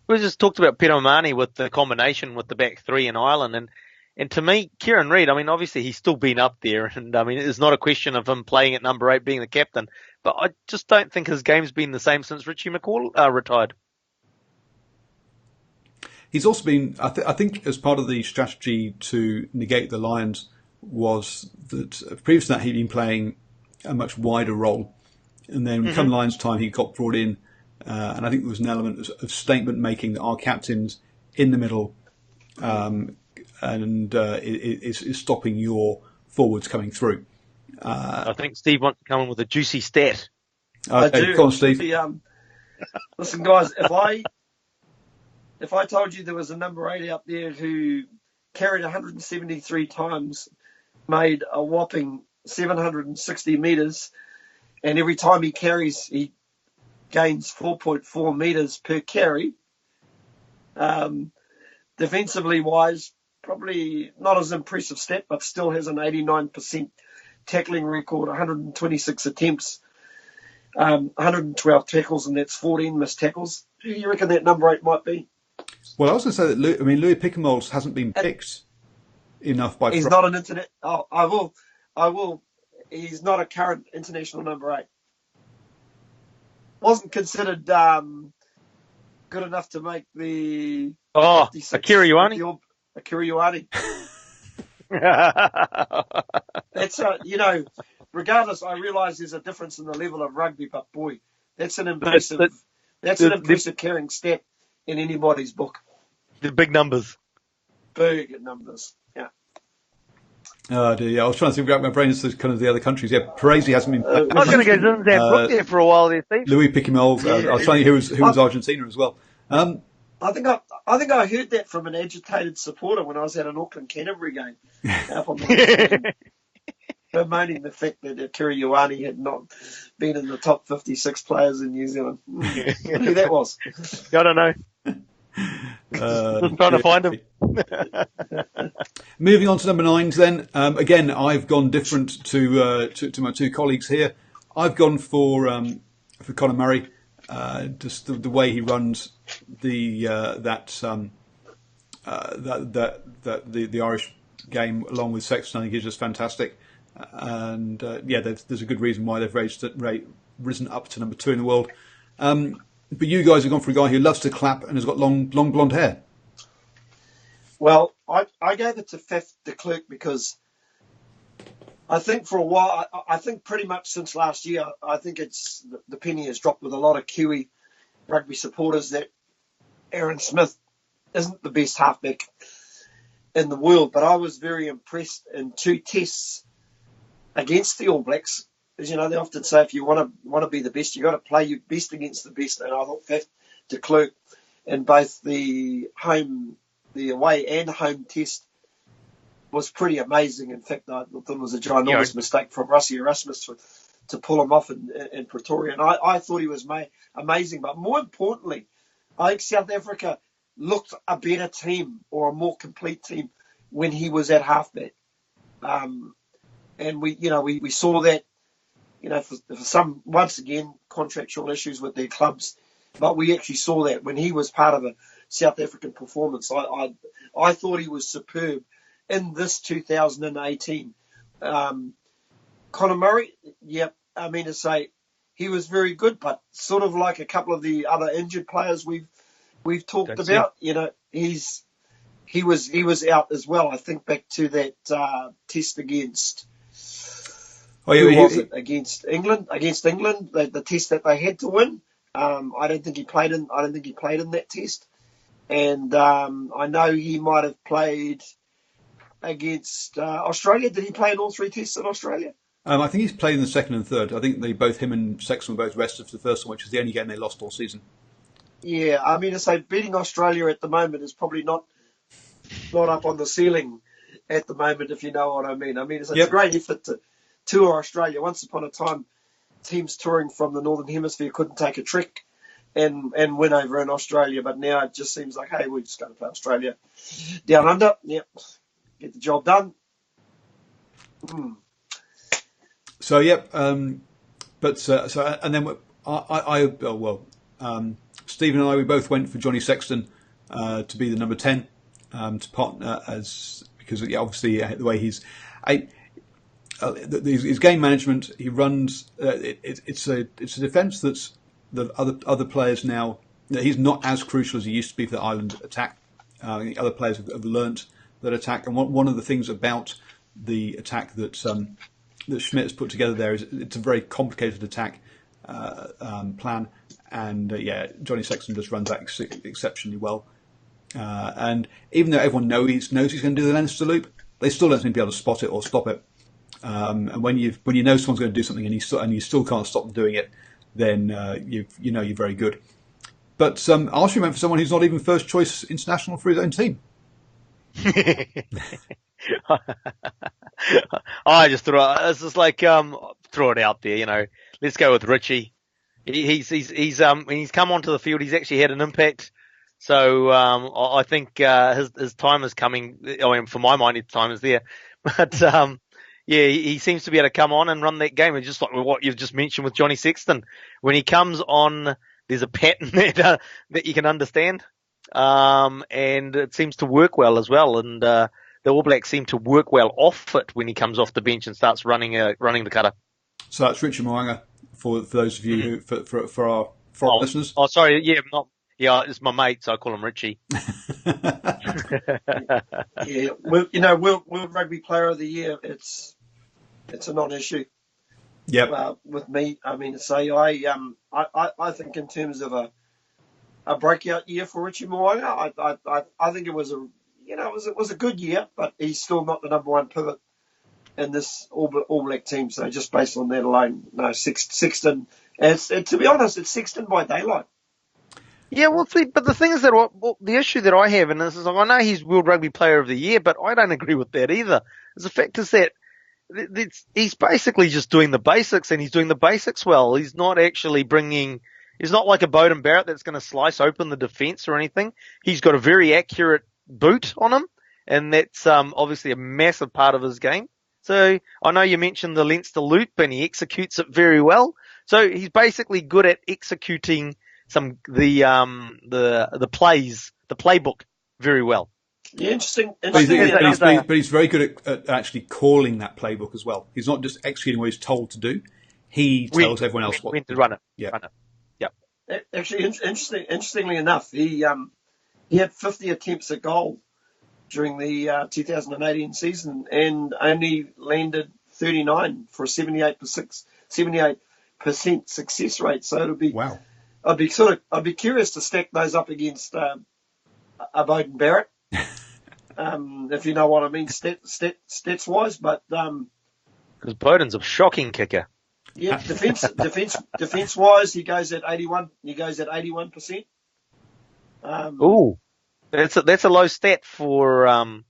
We just talked about Peter Omani with the combination with the back three in Ireland, and to me, Kieran Reid, I mean, obviously he's still been up there, and I mean, it's not a question of him playing at number 8, being the captain, but I just don't think his game's been the same since Richie McCall retired. He's also been, I think, as part of the strategy to negate the Lions, was that previous to that he'd been playing a much wider role, and then come Lions time he got brought in, and I think there was an element of statement making that our captain's in the middle and is stopping your forwards coming through. I think Steve wants to come in with a juicy stat. I do. Go on, Steve. Listen, guys, if I told you there was a number 8 out there who carried 173 times, made a whopping 760 metres, and every time he carries, he gains 4.4 metres per carry. Defensively wise, probably not as impressive stat, but still has an 89% tackling record, 126 attempts, 112 tackles, and that's 14 missed tackles. Who do you reckon that number 8 might be? Well, I was going to say that Louis Picamoles hasn't been picked enough by. He's not an internet. Oh, I will. He's not a current international number 8. Wasn't considered good enough to make the. Oh, Akira Ioane. Akira Ioane. That's regardless. I realise there's a difference in the level of rugby, but boy, that's an impressive. That's an impressive carrying stat in anybody's book. The big numbers. Big numbers. Yeah. Oh dear, I was trying to think about my brain into kind of the other countries. Yeah, Parisi hasn't been. I was going to go Zinzan there for a while there, Steve. Louis Picamoles. I was trying to think who was Argentina as well. I think I heard that from an agitated supporter when I was at an Auckland Canterbury game. Bemoaning the fact that Akira Ioane had not been in the top 56 players in New Zealand. Who that was? I don't know. Just trying to find him. Moving on to number 9s then. Again, I've gone different to my two colleagues here. I've gone for Conor Murray. Just the way he runs the Irish game along with Sexton, I think is just fantastic. And there's a good reason why they've risen up to number 2 in the world. But you guys have gone for a guy who loves to clap and has got long blonde hair. Well, I gave it to Fifth de Klerk because I think for a while, I think pretty much since last year, I think the penny has dropped with a lot of Kiwi rugby supporters that Aaron Smith isn't the best halfback in the world. But I was very impressed in 2 tests against the All Blacks. As you know, they often say if you want to be the best, you got to play your best against the best. And I thought Fifth de Klerk in both the away and home test was pretty amazing. In fact, I thought it was a ginormous mistake from Rusty Erasmus to pull him off in Pretoria. And I thought he was amazing. But more importantly, I think South Africa looked a better team or a more complete team when he was at halfback. And we saw that, for some, once again, contractual issues with their clubs. But we actually saw that when he was part of a South African performance. I thought he was superb in this 2018. Conor Murray, to say he was very good, but sort of like a couple of the other injured players we've talked about. He was out as well. I think back to that test against against England. Against England, the test that they had to win. I don't think he played in that test, and I know he might have played against Australia. Did he play in all 3 tests in Australia? I think he's played in the second and third. I think him and Sexton were both rested for the first one, which is the only game they lost all season. Yeah, to say beating Australia at the moment is probably not up on the ceiling at the moment, if you know what I mean. It's a great effort to tour Australia. Once upon a time, teams touring from the Northern Hemisphere couldn't take a trick and win over in Australia, but now it just seems like, hey, we're just going to play Australia down under. Yep, get the job done. So and then Steve and I, we both went for Johnny Sexton to be the number 10 to partner because obviously the way he's his game management, he runs. It's a defence that other players now. He's not as crucial as he used to be for the Ireland attack. Other players have learnt that attack, and one of the things about the attack that Schmidt has put together there is it's a very complicated attack plan, and Johnny Sexton just runs that exceptionally well. And even though everyone knows he's going to do the Leinster loop, they still don't seem to be able to spot it or stop it. And when you know someone's going to do something and you still can't stop them doing it, then you're very good. But Archie went for someone who's not even first choice international for his own team. I just throw it out there. Let's go with Richie. He's come onto the field. He's actually had an impact. So I think his time is coming. For my mind, his time is there. But he seems to be able to come on and run that game. It's just like what you've just mentioned with Johnny Sexton. When he comes on, there's a pattern that you can understand, and it seems to work well as well. And the All Blacks seem to work well off it when he comes off the bench and starts running the cutter. So that's Richard Mo'unga for those of you for our listeners. Oh, sorry, it's my mate, so I call him Richie. World Rugby Player of the Year, it's a non-issue. Yep. With me, I think in terms of a breakout year for Richie Mo'unga, I think it was it was a good year, but he's still not the number 1 pivot in this All Black team. So just based on that alone, no, Sexton. To be honest, it's Sexton by daylight. Yeah, well, see, but the thing is that the issue that I have in this is I know he's World Rugby Player of the Year, but I don't agree with that either. The fact is that he's basically just doing the basics, and he's doing the basics well. He's not actually he's not like a Bowden Barrett that's going to slice open the defence or anything. He's got a very accurate boot on him, and that's obviously a massive part of his game. So I know you mentioned the Leinster loop, and he executes it very well. So he's basically good at executing the plays, the playbook very well. Yeah, interesting. But he's very good at actually calling that playbook as well. He's not just executing what he's told to do. He tells everyone else when to run it. Yeah. Run it. Yep. Actually, interestingly enough, he had 50 attempts at goal during the 2018 season and only landed 39 for a 78% success rate. So it'll be wow. I'd be curious to stack those up against a Bowden Barrett, if you know what I mean, stats wise. But because Bowden's a shocking kicker. Yeah, defense wise, he goes at 81. He goes at 81%. Ooh, that's a low stat for in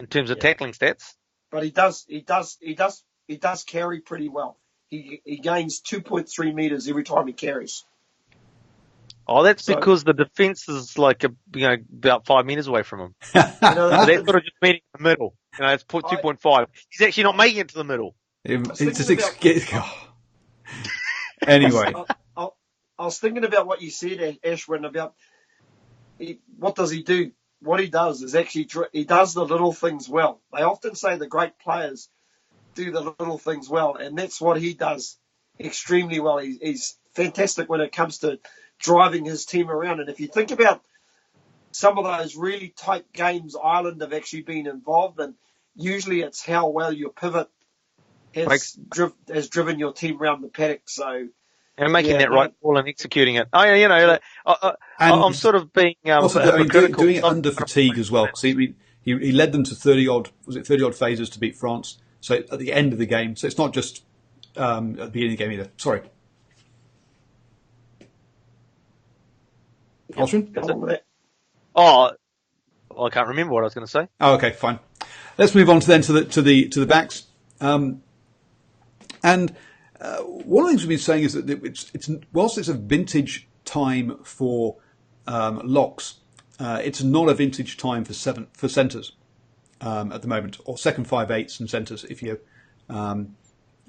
terms of tackling stats. But he does carry pretty well. He gains 2.3 meters every time he carries. Oh, that's because the defense is like about 5 meters away from him. They're sort of just meeting in the middle. It's 2.5. He's actually not making it to the middle. Anyway, I was thinking about what you said, Ashwin, about what does he do? What he does is actually he does the little things well. They often say the great players do the little things well, and that's what he does extremely well. He's fantastic when it comes to driving his team around. And if you think about some of those really tight games Ireland have actually been involved in, usually it's how well your pivot has driven your team around the paddock. So, and making that right ball and executing it. I'm sort of being doing it under fatigue as well. Because he led them to 30 odd phases to beat France. So at the end of the game, so it's not just at the beginning of the game either. Sorry, Alshon? Oh, well, I can't remember what I was going to say. Oh, okay, fine. Let's move on to the backs. And one of the things we've been saying is that it's whilst it's a vintage time for locks, it's not a vintage time for centres at the moment, or second 5/8 and centres if you're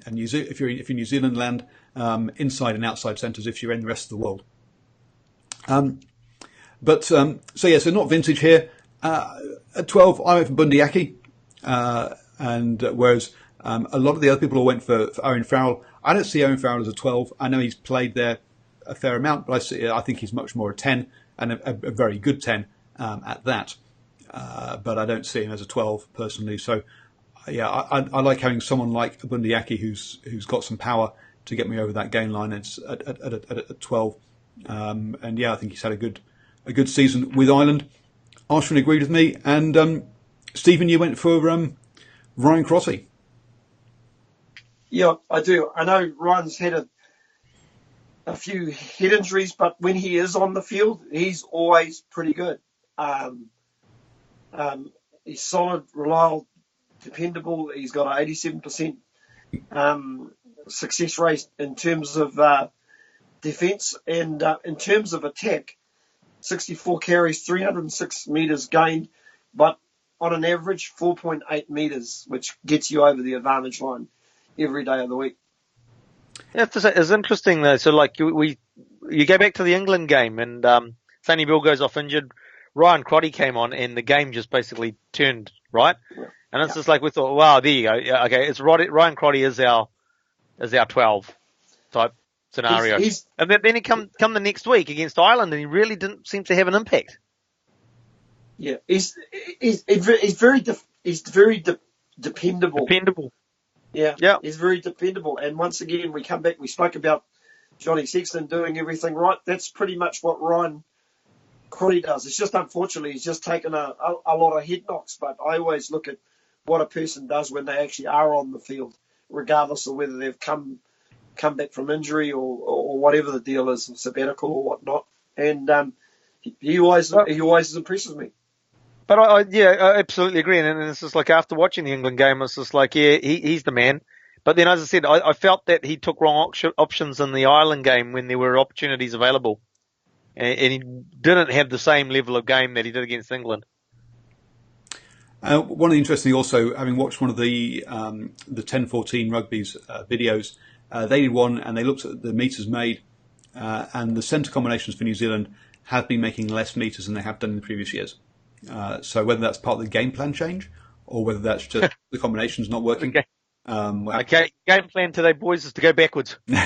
New Zealand land, inside and outside centres if you're in the rest of the world. So not vintage here. At 12, I went for Bundyaki, and whereas a lot of the other people all went for Owen Farrell. I don't see Owen Farrell as a 12. I know he's played there a fair amount, but I think he's much more a 10, and a very good 10 at that. But I don't see him as a 12 personally. So, I like having someone like Bundyaki who's got some power to get me over that gain line. It's at 12, and I think he's had a good season with Ireland. Ashwin agreed with me, and Stephen, you went for Ryan Crotty. Yeah, I do. I know Ryan's had a few head injuries, but when he is on the field, he's always pretty good. He's solid, reliable, dependable. He's got an 87% success rate in terms of defence, and in terms of attack, 64 carries, 306 metres gained, but on an average 4.8 metres, which gets you over the advantage line every day of the week. Yeah, it's interesting though. So like you go back to the England game, and Sonny Bill goes off injured. Ryan Crotty came on, and the game just basically turned right. Yeah. And it's just like we thought, wow, there you go. Yeah, okay, it's Ryan Crotty is our 12 type scenario. And then he come the next week against Ireland, and he really didn't seem to have an impact. Yeah, he's very dependable. Dependable. Yeah, he's very dependable. And once again, we come back. We spoke about Johnny Sexton doing everything right. That's pretty much what Ryan Crotty does. It's just unfortunately he's just taken a lot of head knocks. But I always look at what a person does when they actually are on the field, regardless of whether they've come back from injury or whatever the deal is, sabbatical or whatnot. And he always impresses me. But I absolutely agree. And it's just like after watching the England game, it's just like, he's the man. But then, as I said, I felt that he took wrong options in the Ireland game when there were opportunities available. And he didn't have the same level of game that he did against England. One of the interesting, also, having watched one of the 10-14 Rugby's videos, they did one and they looked at the metres made, and the centre combinations for New Zealand have been making less metres than they have done in the previous years. So whether that's part of the game plan change or whether that's just the combinations not working. Okay. Game plan today, boys, is to go backwards. Look,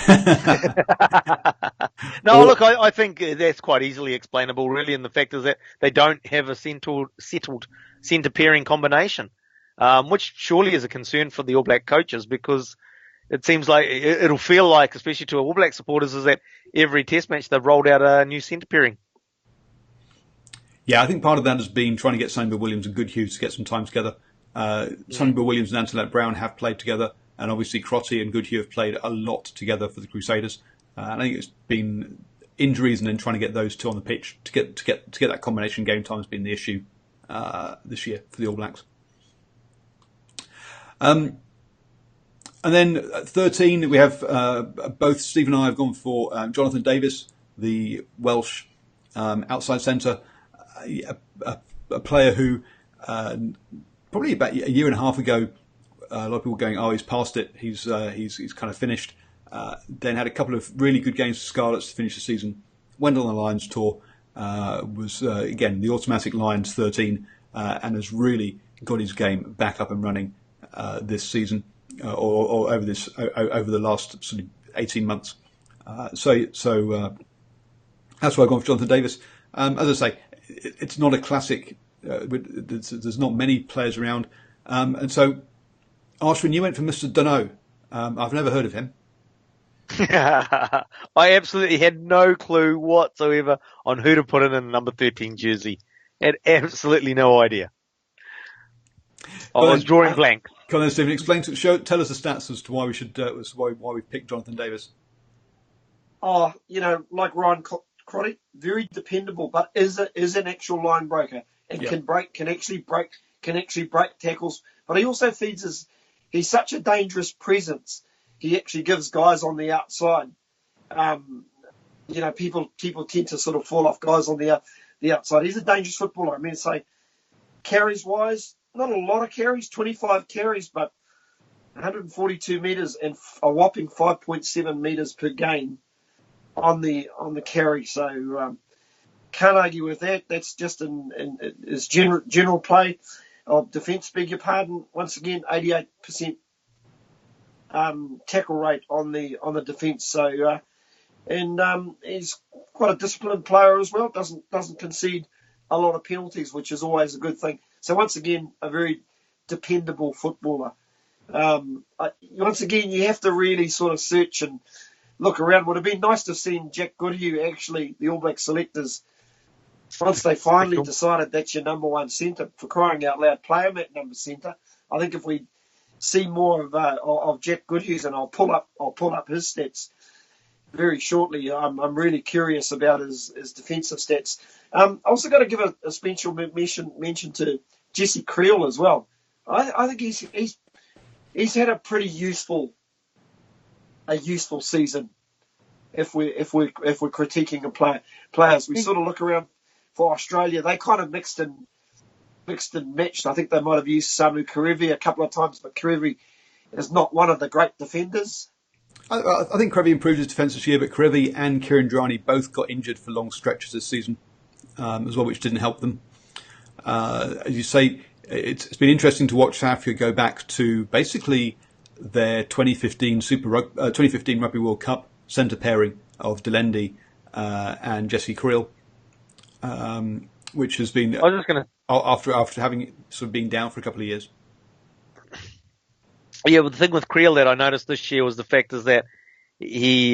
I think that's quite easily explainable, really, and the fact is that they don't have a settled centre pairing combination, which surely is a concern for the All Black coaches, because it seems like it'll feel like, especially to All Black supporters, is that every test match they've rolled out a new centre pairing. Yeah, I think part of that has been trying to get Sonny Bill-Williams and Goodhue to get some time together. Sonny Bill-Williams and Antoinette Brown have played together, and obviously Crotty and Goodhue have played a lot together for the Crusaders. And I think it's been injuries and then trying to get those two on the pitch to get that combination game time has been the issue this year for the All Blacks. And then at 13, we have both Steve and I have gone for Jonathan Davis, the Welsh outside centre, a player who probably about a year and a half ago, a lot of people were going, oh, he's past it, he's kind of finished. Then had a couple of really good games for Scarlets to finish the season. Went on the Lions tour, was again the automatic Lions 13, and has really got his game back up and running this season, or over the last sort of 18 months. So that's why I've gone for Jonathan Davis. As I say, it's not a classic. There's not many players around, and so Ashwin, you went for Mr. Dunno. I've never heard of him. I absolutely had no clue whatsoever on who to put in a number 13 jersey. Had absolutely no idea. I was drawing blank. Come on, Stephen, tell us the stats as to why we should why we picked Jonathan Davis. Oh, like Ryan Crotty, very dependable, but is an actual line breaker and can actually break tackles. But he also he's such a dangerous presence. He actually gives guys on the outside. People tend to sort of fall off guys on the outside. He's a dangerous footballer. I mean, say carries wise, not a lot of carries, 25 carries, but 142 metres and a whopping 5.7 metres per game on the carry. So can't argue with that. That's just his general play of defence. Beg your pardon. Once again, 88%. Tackle rate on the defence. So he's quite a disciplined player as well. Doesn't concede a lot of penalties, which is always a good thing. So once again, a very dependable footballer. Once again, you have to really sort of search and look around. Would have been nice to have seen Jack Goodhue, actually, the All Black selectors, once they finally decided that's your number one centre, for crying out loud, play him at number centre. I think if we see more of Jack Goodhue's, and I'll pull up his stats very shortly. I'm really curious about his defensive stats. Also got to give a special mention to Jesse Creel as well. I think he's had a pretty useful season. If we're critiquing a players, we sort of look around for Australia. They kind of mixed and matched. I think they might have used Samu Karevi a couple of times, but Karevi is not one of the great defenders. I think Karevi improved his defence this year, but Karevi and Kieran Drani both got injured for long stretches this season as well, which didn't help them. As you say, it's been interesting to watch South Africa go back to basically their 2015 Rugby World Cup centre pairing of Delendi and Jesse Creel, which has been after having sort of been down for a couple of years. Yeah, but the thing with Creel that I noticed this year was the fact is that he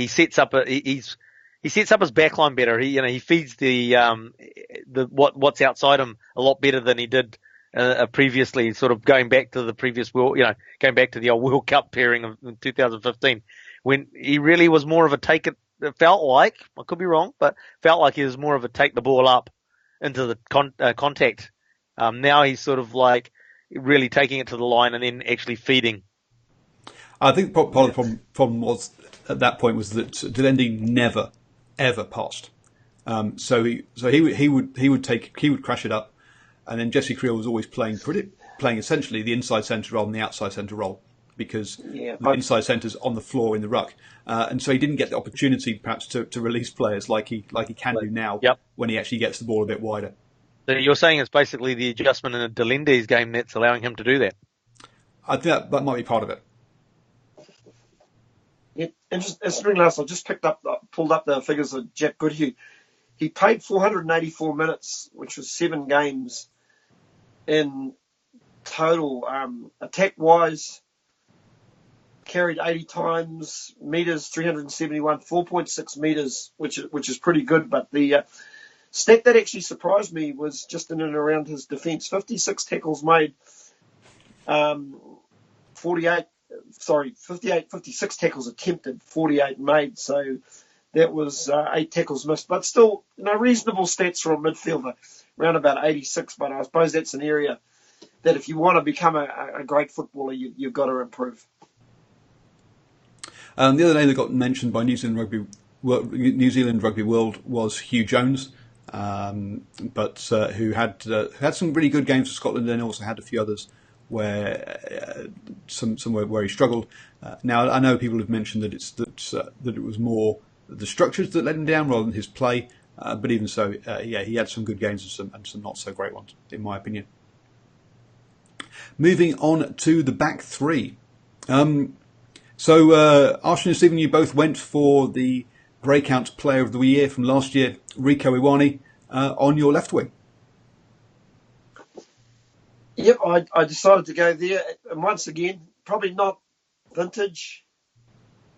sets up his backline better. He feeds what's outside him a lot better than he did previously. Sort of going back to the previous going back to the old World Cup pairing of 2015, when he really was more of a take it. It felt like, I could be wrong, but felt like he was more of a take the ball up into the contact. Now he's sort of like really taking it to the line and then actually feeding. I think part of the problem was at that point was that Delendi never ever passed. So he would crash it up, and then Jesse Creel was always playing essentially the inside centre role and the outside centre role, because the inside centre's on the floor in the ruck, and so he didn't get the opportunity perhaps to release players like he can do now when he actually gets the ball a bit wider. So you're saying it's basically the adjustment in Delendi's game that's allowing him to do that? I think that might be part of it. Yeah, interesting enough, I just pulled up the figures of Jack Goodhue. he played 484 minutes, which was 7 games in total. Attack-wise, carried 80 times, meters 371, 4.6 meters, which is pretty good. But the stat that actually surprised me was just in and around his defence. 56 tackles made, 56 tackles attempted, 48 made. So that was 8 tackles missed. But still, reasonable stats for a midfielder, around about 86. But I suppose that's an area that if you want to become a great footballer, you've got to improve. The other name that got mentioned by New Zealand Rugby World was Hugh Jones, but who had some really good games for Scotland, and also had a few others where somewhere where he struggled. Now I know people have mentioned that that it was more the structures that let him down rather than his play, but even so, he had some good games and some not so great ones, in my opinion. Moving on to the back three. So, Arsene and Stephen, you both went for the breakout player of the year from last year, Rieko Ioane, on your left wing. Yep, I decided to go there. And once again, probably not vintage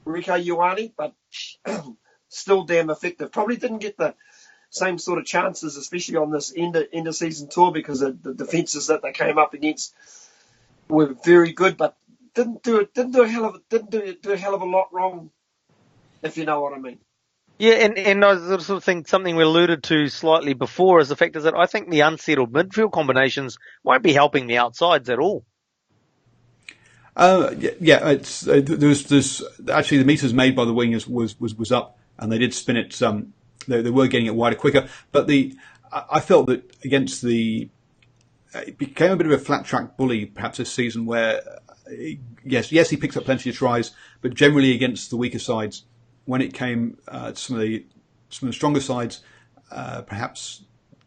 Rieko Ioane, but still damn effective. Probably didn't get the same sort of chances, especially on this end of season tour, because the defences that they came up against were very good, but didn't do a hell of a lot wrong, if you know what I mean. Yeah, and I sort of think something we alluded to slightly before is the fact is that I think the unsettled midfield combinations won't be helping the outsides at all. It's there's actually the meters made by the wingers was up, and they did spin it. They were getting it wider quicker, but I felt that against it became a bit of a flat track bully perhaps this season, where yes he picked up plenty of tries, but generally against the weaker sides, when it came to some of the stronger sides, perhaps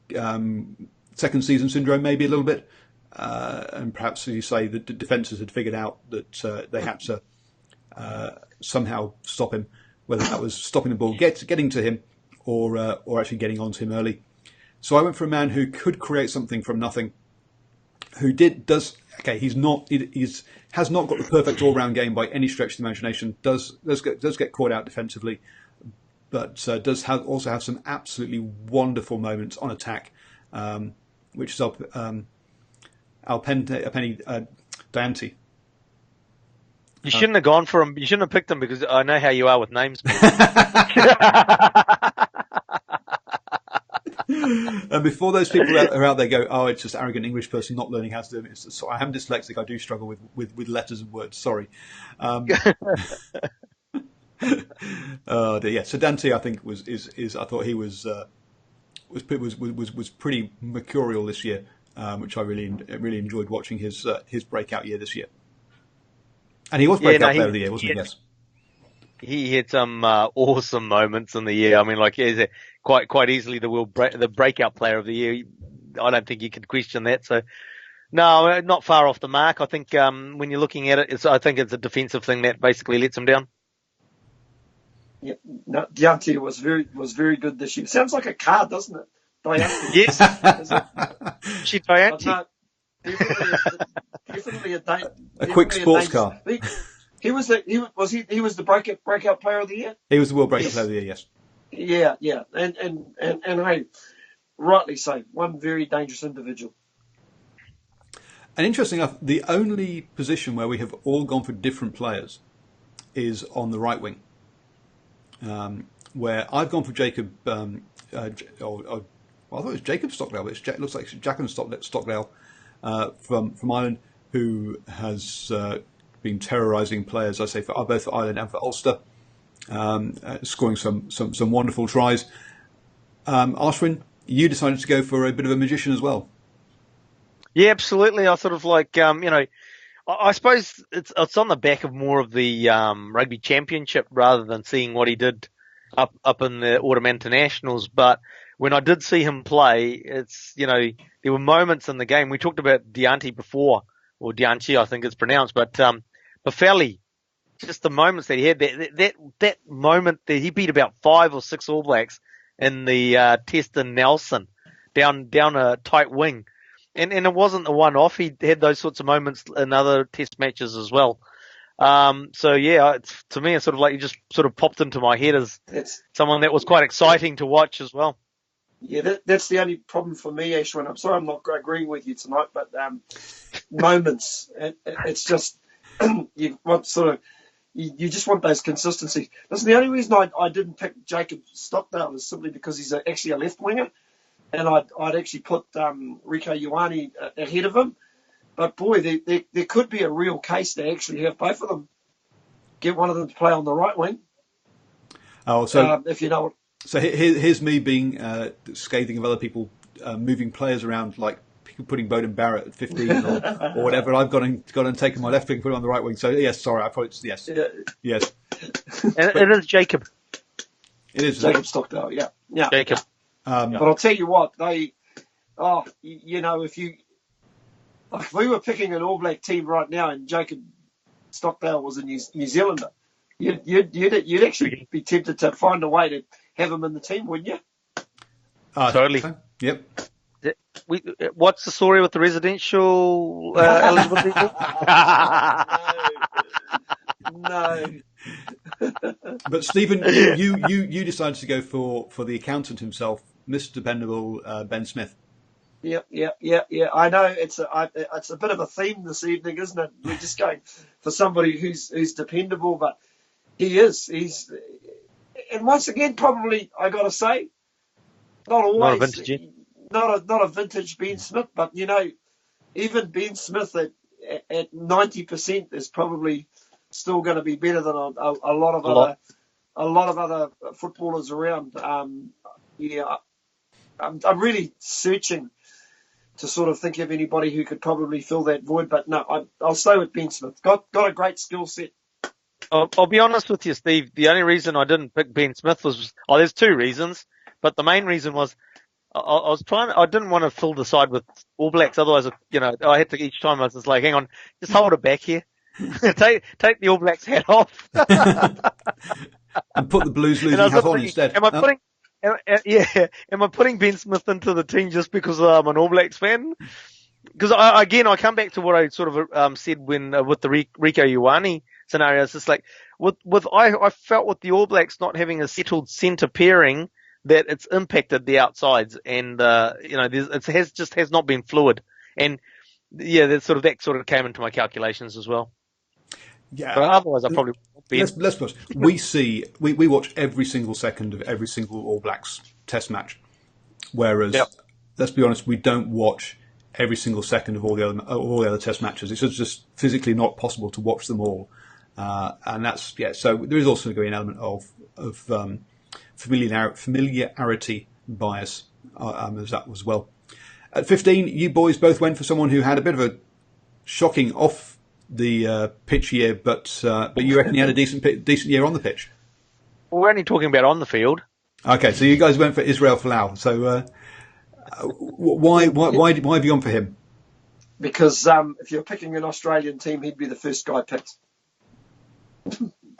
second season syndrome maybe a little bit, and perhaps as you say the defences had figured out that they had to somehow stop him, whether that was stopping the ball getting to him or actually getting onto him early. So I went for a man who could create something from nothing, who has not got the perfect all-round game by any stretch of the imagination. Does get caught out defensively, but does also have some absolutely wonderful moments on attack, which is Alpeni Dianti. You shouldn't have gone for him. You shouldn't have picked him, because I know how you are with names. And before those people are out there go, oh, it's just arrogant English person not learning how to do it. So I am dyslexic. I do struggle with letters and words. Sorry. So Dante, I think I thought he was pretty mercurial this year, which I really enjoyed watching his breakout year this year. And he was breakout player of the year, wasn't he? Yes. He had some awesome moments in the year. I mean, he's quite easily the breakout player of the year. I don't think you could question that. So, no, not far off the mark. I think when you're looking at it, I think it's a defensive thing that basically lets him down. Yeah, no, Dianti was very good this year. Sounds like a car, doesn't it? Dianti. Yes. She Dianti. Definitely a quick sports car. He was the breakout player of the year. He was the world breakout player of the year. Yes. Yeah, and hey, rightly so. One very dangerous individual. And interesting enough, the only position where we have all gone for different players is on the right wing, where I've gone for Jacob. I thought it was Jacob Stockdale, but it looks like Jacob Stockdale from Ireland, who has been terrorising players, I say, both for Ireland and for Ulster, scoring some wonderful tries. Ashwin, you decided to go for a bit of a magician as well. Yeah, absolutely. I sort of I suppose it's on the back of more of the rugby championship rather than seeing what he did up in the Autumn Internationals. But when I did see him play, it's, there were moments in the game. We talked about Dianti before, or Dianchi, I think it's pronounced, but Bafeli, just the moments that he had, that moment that he beat about 5 or 6 All Blacks in the test in Nelson, down a tight wing, and it wasn't the one-off. He had those sorts of moments in other test matches as well. So yeah, to me, it's sort of like you just sort of popped into my head as someone that was quite exciting to watch as well. Yeah, that's the only problem for me, Ashwin. I'm sorry I'm not agreeing with you tonight, but moments. It's just you just want those consistencies. Listen, the only reason I didn't pick Jacob Stockdale is simply because he's actually a left winger, and I'd actually put Rico Ioane ahead of him. But boy, there could be a real case to actually have both of them. Get one of them to play on the right wing. Oh, so if you know what. So here's me being scathing of other people moving players around, like putting Bowden Barrett at 15 or whatever. I've gone and taken my left wing, put it on the right wing. So yes, sorry, I probably yes. It is Jacob. It is Jacob Stockdale. Yeah. Jacob. But I'll tell you what, if we were picking an All Black team right now and Jacob Stockdale was a New Zealander, you'd actually be tempted to find a way to have him in the team, wouldn't you? Totally. Yep. What's the story with the residential eligibility? No. But Stephen, you decided to go for the accountant himself, Mr. Dependable Ben Smith. Yeah. I know it's a bit of a theme this evening, isn't it? We're just going for somebody who's dependable, but he is. And once again, probably I got to say, not always not a vintage Ben Smith, but even Ben Smith at 90% is probably still going to be better than a lot of other footballers around. I'm really searching to sort of think of anybody who could probably fill that void, but no, I'll stay with Ben Smith. Got a great skill set. I'll be honest with you, Steve. The only reason I didn't pick Ben Smith was there's two reasons, but the main reason was I didn't want to fill the side with All Blacks. Otherwise, I had to each time I was just like, hang on, just hold it back here. take the All Blacks hat off and put the Blues losing hat on instead. Am I putting Ben Smith into the team just because I'm an All Blacks fan? Because I come back to what I sort of said when with the Rico Ioane scenario. It's just like I felt with the All Blacks not having a settled centre pairing that it's impacted the outsides, and it has not been fluid, and that sort of came into my calculations as well. Yeah, but otherwise I probably won't be. Let's put. We watch every single second of every single All Blacks Test match, whereas let's be honest, we don't watch every single second of all the other Test matches. It's just physically not possible to watch them all, and that's So there is also going to be an element of familiarity bias as that as well. At 15, you boys both went for someone who had a bit of a shocking off the pitch year, but you reckon he had a decent year on the pitch? Well, we're only talking about on the field. Okay, so you guys went for Israel Folau. So why have you gone for him? Because if you're picking an Australian team, he'd be the first guy picked.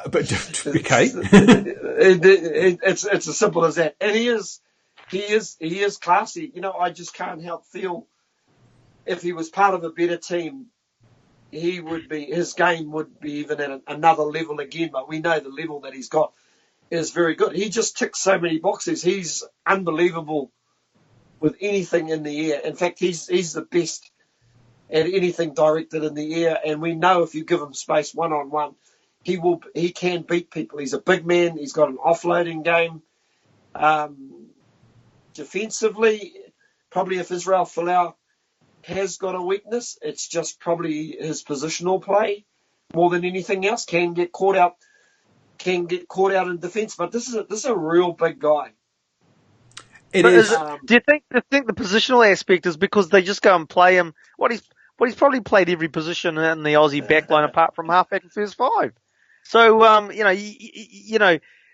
But okay, it's as simple as that. And he is classy. I just can't help feel if he was part of a better team, his game would be even at another level again. But we know the level that he's got is very good. He just ticks so many boxes. He's unbelievable with anything in the air. In fact, he's the best at anything directed in the air. And we know if you give him space one-on-one, he can beat people. He's a big man. He's got an offloading game. Defensively, probably if Israel Folau has got a weakness, it's just probably his positional play more than anything else. Can get caught out in defence. But this is a real big guy. Do you think the positional aspect is because they just go and play him? He's probably played every position in the Aussie backline apart from halfback and first five. So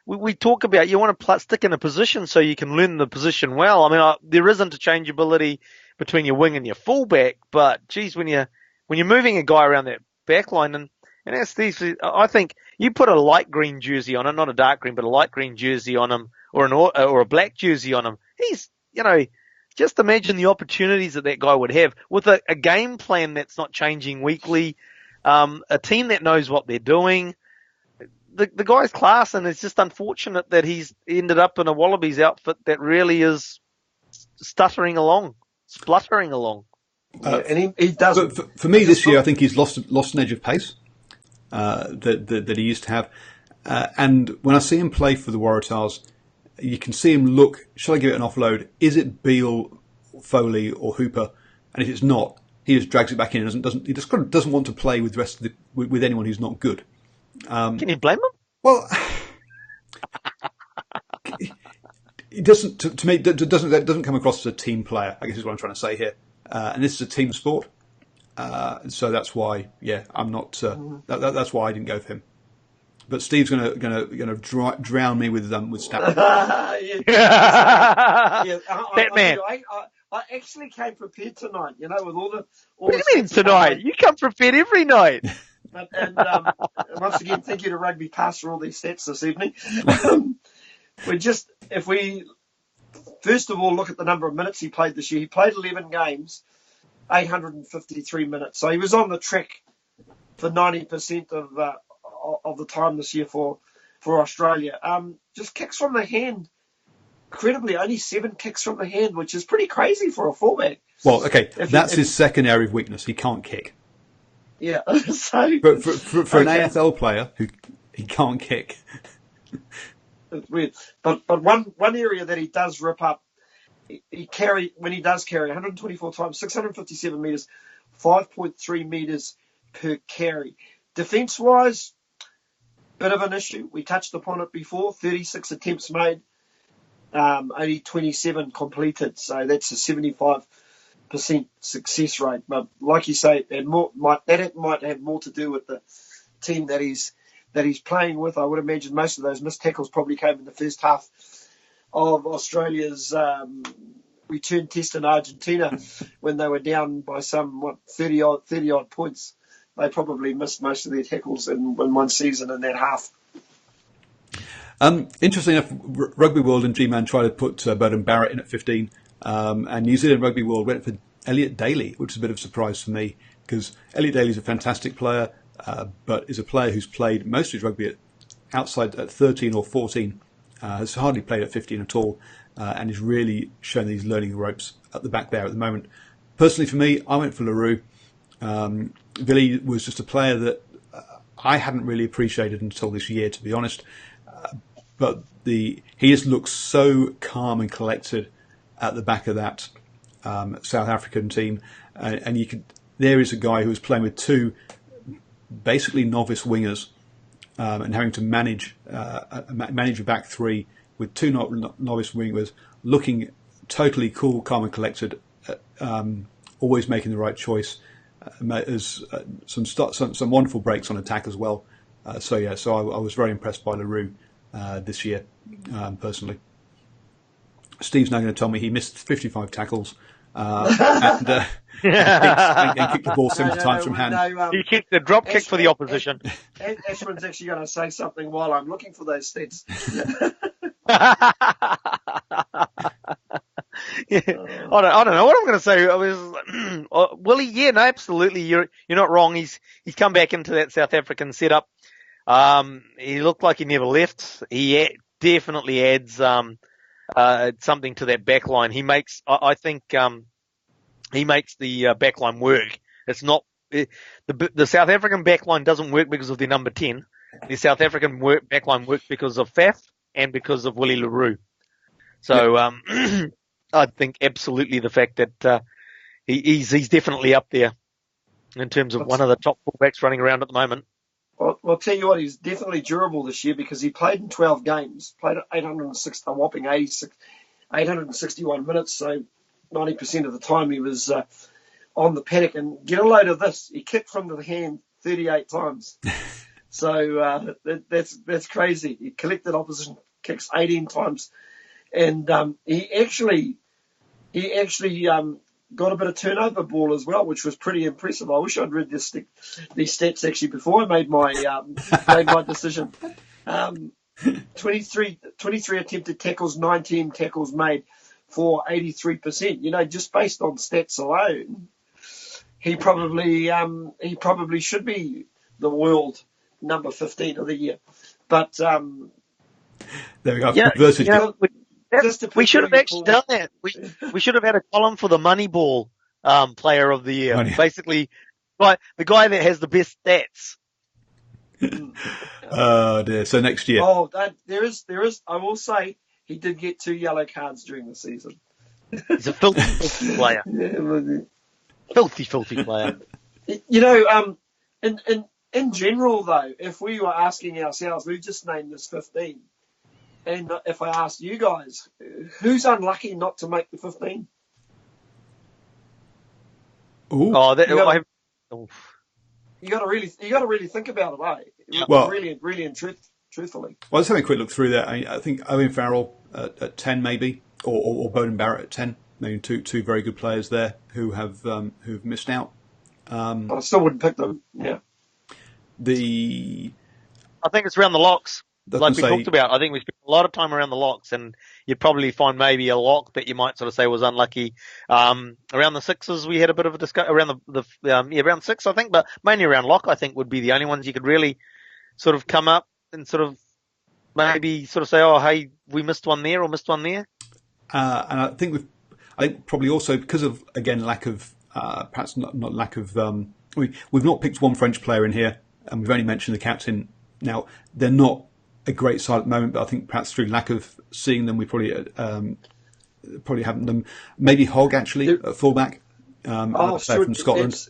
we talk about you want to stick in a position so you can learn the position well. I mean, there is interchangeability between your wing and your fullback, but geez, when you're moving a guy around that backline, and And as Steve said, I think you put a light green jersey on him, not a dark green, but a light green jersey on him, or a black jersey on him. He's, just imagine the opportunities that guy would have with a game plan that's not changing weekly, a team that knows what they're doing. The guy's class, and it's just unfortunate that he's ended up in a Wallabies outfit that really is spluttering along. And he does. But for me this year, I think he's lost an edge of pace that he used to have. And when I see him play for the Waratahs, you can see him look, shall I give it an offload? Is it Beale, Foley or Hooper? And if it's not, he just drags it back in and doesn't want to play with the rest of with anyone who's not good. Can you blame him? Well, it doesn't, to me, that doesn't come across as a team player, I guess is what I'm trying to say here. And this is a team sport. So that's why, I'm not, that's why I didn't go for him. But Steve's gonna drown me with stat. Batman. I actually came prepared tonight, with all the. What do you mean tonight? You come prepared every night. And once again, thank you to Rugby Pass for all these stats this evening. If we first of all look at the number of minutes he played this year, he played 11 games, 853 minutes. So he was on the track for 90% of the time this year for Australia. Just kicks from the hand, incredibly, only 7 kicks from the hand, which is pretty crazy for a fullback. Well, okay, that's his second area of weakness. He can't kick. Yeah. So, but for an AFL player he can't kick. It's weird. But one area that he does rip up, when he does carry 124 times, 657 metres, 5.3 metres per carry. Defence-wise, bit of an issue. We touched upon it before. 36 attempts made, only 27 completed. So that's a 75% success rate. But like you say, that might have more to do with the team that he's playing with. I would imagine most of those missed tackles probably came in the first half of Australia's return test in Argentina when they were down by some 30 odd points. They probably missed most of their tackles in one season in that half. Interesting enough, Rugby World and G-Man tried to put Burton Barrett in at 15, and New Zealand Rugby World went for Elliot Daly, which is a bit of a surprise for me because Elliot Daly is a fantastic player, but is a player who's played most of his rugby outside at 13 or 14, has hardly played at 15 at all, and is really showing these learning the ropes at the back there at the moment. Personally, for me, I went for Leroux. Billy was just a player that I hadn't really appreciated until this year, to be honest. But he just looks so calm and collected at the back of that South African team, and there is a guy who was playing with 2 basically novice wingers and having to manage a back 3 with 2 novice wingers, looking totally cool, calm, and collected, always making the right choice. There's some wonderful breaks on attack as well. So I was very impressed by Leroux this year, personally. Steve's now going to tell me he missed 55 tackles and kicked the ball 70 times from hand. He kicked the drop kick for the opposition. Ashwin's actually going to say something while I'm looking for those stats. Yeah. I don't know what I'm going to say. Willie, yeah, no, absolutely. You're not wrong. He's come back into that South African setup. He looked like he never left. He definitely adds something to that back line. I think he makes the back line work. It's not the South African back line doesn't work because of their number 10. The South African back line works because of Faf and because of Willie Leroux. So I think absolutely the fact that he's definitely up there in terms of one of the top fullbacks running around at the moment. Well, I'll tell you what, he's definitely durable this year because he played in 12 games, played at 861 minutes, so 90% of the time he was on the paddock. And get a load of this, he kicked from the hand 38 times. So that's crazy. He collected opposition kicks 18 times. And he actually got a bit of turnover ball as well, which was pretty impressive. I wish I'd read these stats actually before I made my decision. 23 attempted tackles, 19 tackles made for 83%. You know, just based on stats alone, he probably should be the world number 15 of the year. But there we go. Yeah, we should have actually done that. We should have had a column for the Moneyball player of the year. Basically, like the guy that has the best stats. Oh dear. So next year. Oh, there is. I will say he did get 2 yellow cards during the season. He's a filthy player. Filthy player. You know, in general though, if we were asking ourselves, we've just named this 15, and if I asked you guys, who's unlucky not to make the 15? Ooh. You got to really think about it, eh? Yeah. Well, really and truthfully. Well, let's have a quick look through that. I think Owen Farrell at 10 maybe, or Bowden Barrett at 10. Maybe two very good players there who've missed out. I still wouldn't pick them. Yeah. I think it's around the locks. Like we talked about, I think we spent a lot of time around the locks, and you'd probably find maybe a lock that you might sort of say was unlucky. Around the sixes, we had a bit of a discussion around around 6, I think, but mainly around lock, I think would be the only ones you could really sort of come up and sort of maybe sort of say, oh, hey, we missed one there or missed one there. And I think probably also because of, again, lack of, perhaps not lack of, we've not picked one French player in here, and we've only mentioned the captain. Now, they're not a great side at the moment, but I think perhaps through lack of seeing them, we probably haven't them. Maybe Hogg, actually, at fullback, player from Scotland.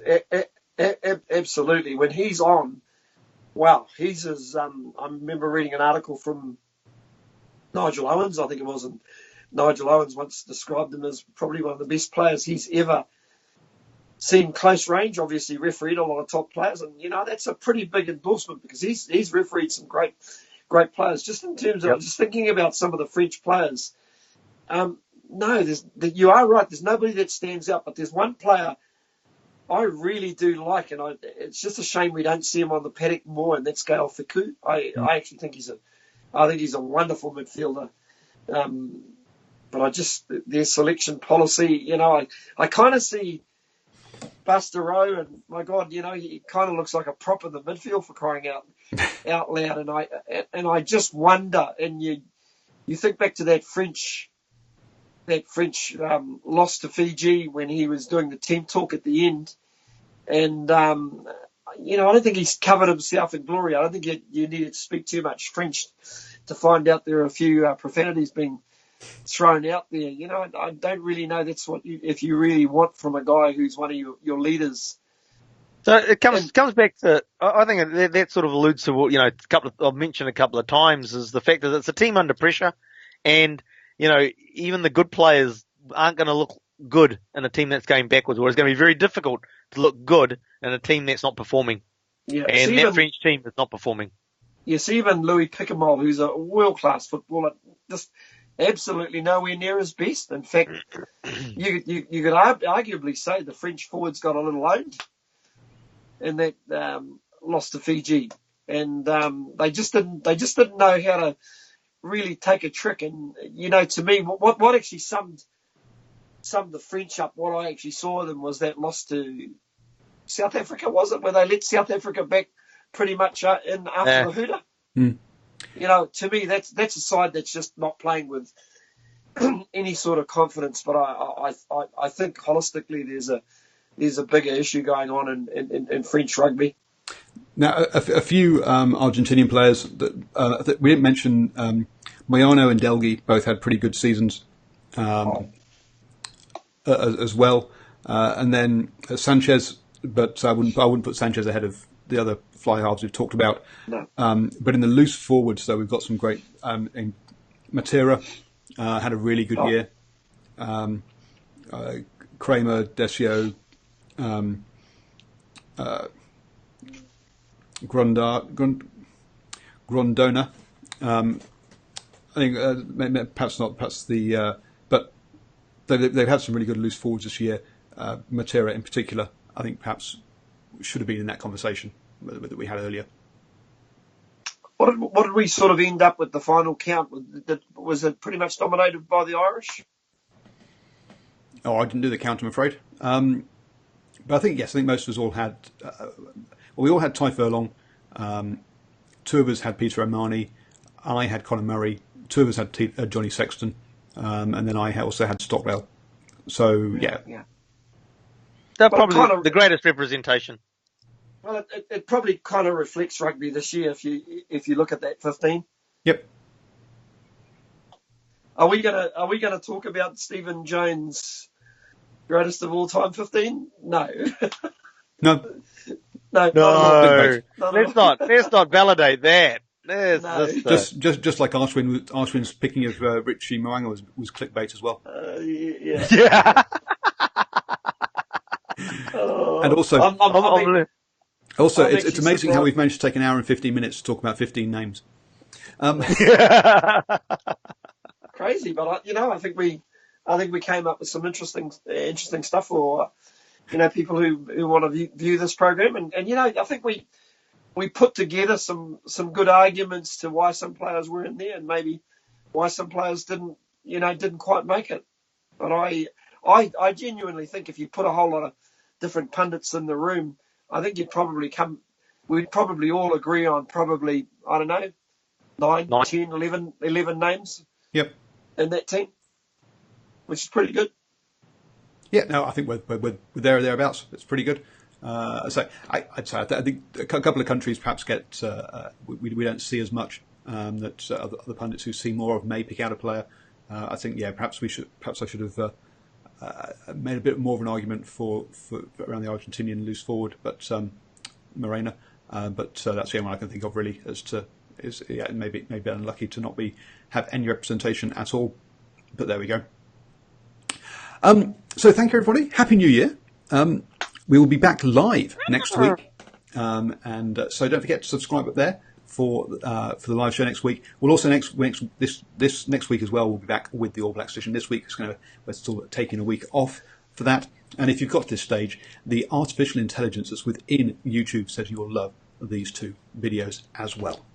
Absolutely. When he's on, wow, he's as, I remember reading an article from Nigel Owens, I think it was, and Nigel Owens once described him as probably one of the best players he's ever seen close range. Obviously refereed a lot of top players, and you know that's a pretty big endorsement because he's refereed some great players. Just in terms of just thinking about some of the French players, you are right. There's nobody that stands out, but there's one player I really do like, and it's just a shame we don't see him on the paddock more, and that's Gaël Fickou. I actually think he's a wonderful midfielder. But their selection policy, you know, I kind of see Buster Rowe, and my God, you know, he kind of looks like a prop in the midfield for crying out loud. And I just wonder, and you think back to that French loss to Fiji when he was doing the team talk at the end, and you know, I don't think he's covered himself in glory. I don't think you need to speak too much French to find out there are a few profanities being thrown out there. You know, I don't really know that's what if you really want from a guy who's one of your leaders. So it comes back to, I think that sort of alludes to what, you know, I've mentioned a couple of times, is the fact that it's a team under pressure, and you know, even the good players aren't going to look good in a team that's going backwards, or it's going to be very difficult to look good in a team that's not performing. Yeah, and that French team is not performing. Yes, even Louis Picamol, who's a world-class footballer, just absolutely nowhere near his best. In fact, you could arguably say the French forwards got a little owned in that loss to Fiji, and they just didn't know how to really take a trick. And you know, to me, what actually summed the French up, what I actually saw of them was that loss to South Africa, was it, where they let South Africa back pretty much in after the hooter? Mm. You know, to me, that's a side that's just not playing with any sort of confidence. But I think holistically there's a bigger issue going on in French rugby. Now, a few Argentinian players that we didn't mention, Moyano and Delgi both had pretty good seasons as well, and then Sanchez, but I wouldn't put Sanchez ahead of the other fly halves we've talked about. No. But in the loose forwards, though, we've got some great. Matera had a really good year. Kramer, Decio, Grondona. I think perhaps not. Perhaps but they've had some really good loose forwards this year. Matera in particular, I think perhaps should have been in that conversation that we had earlier. What did we sort of end up with the final count? Was it pretty much dominated by the Irish? Oh, I didn't do the count, I'm afraid. But I think, yes, I think most of us all had... we all had Ty Furlong. 2 of us had Peter O'Mahony. I had Conor Murray. 2 of us had Johnny Sexton. And then I also had Stockwell. So, yeah. They're probably the greatest representation. Well, it probably kind of reflects rugby this year if you look at that 15. Yep. Are we gonna talk about Stephen Jones' greatest of all time 15? No. No. No. Let's not validate that. Just like Ashwin's picking of Richie Mo'unga was clickbait as well. Yeah. And also, it's amazing how we've managed to take an hour and 15 minutes to talk about 15 names. Crazy, but I think we came up with some interesting stuff for people who want to view this program, and I think we put together some good arguments to why some players were in there and maybe why some players didn't quite make it. But I genuinely think if you put a whole lot of different pundits in the room, I think we'd probably all agree on probably, I don't know, 9, 10, 11 names. Yep. In that team, which is pretty good. Yeah, no, I think we're there or thereabouts. It's pretty good. So I'd say I think a couple of countries perhaps get we don't see as much that other pundits who see more of may pick out a player. I think perhaps I should have made a bit more of an argument for around the Argentinian loose forward, but Morena. But that's the only one I can think of really maybe unlucky to not have any representation at all. But there we go. So thank you everybody. Happy New Year. We will be back live next week, and so don't forget to subscribe up there for the live show next week. We'll also next week as well. We'll be back with the All Blacks edition. This week we're still taking a week off for that. And if you've got to this stage, the artificial intelligence that's within YouTube says you will love these 2 videos as well.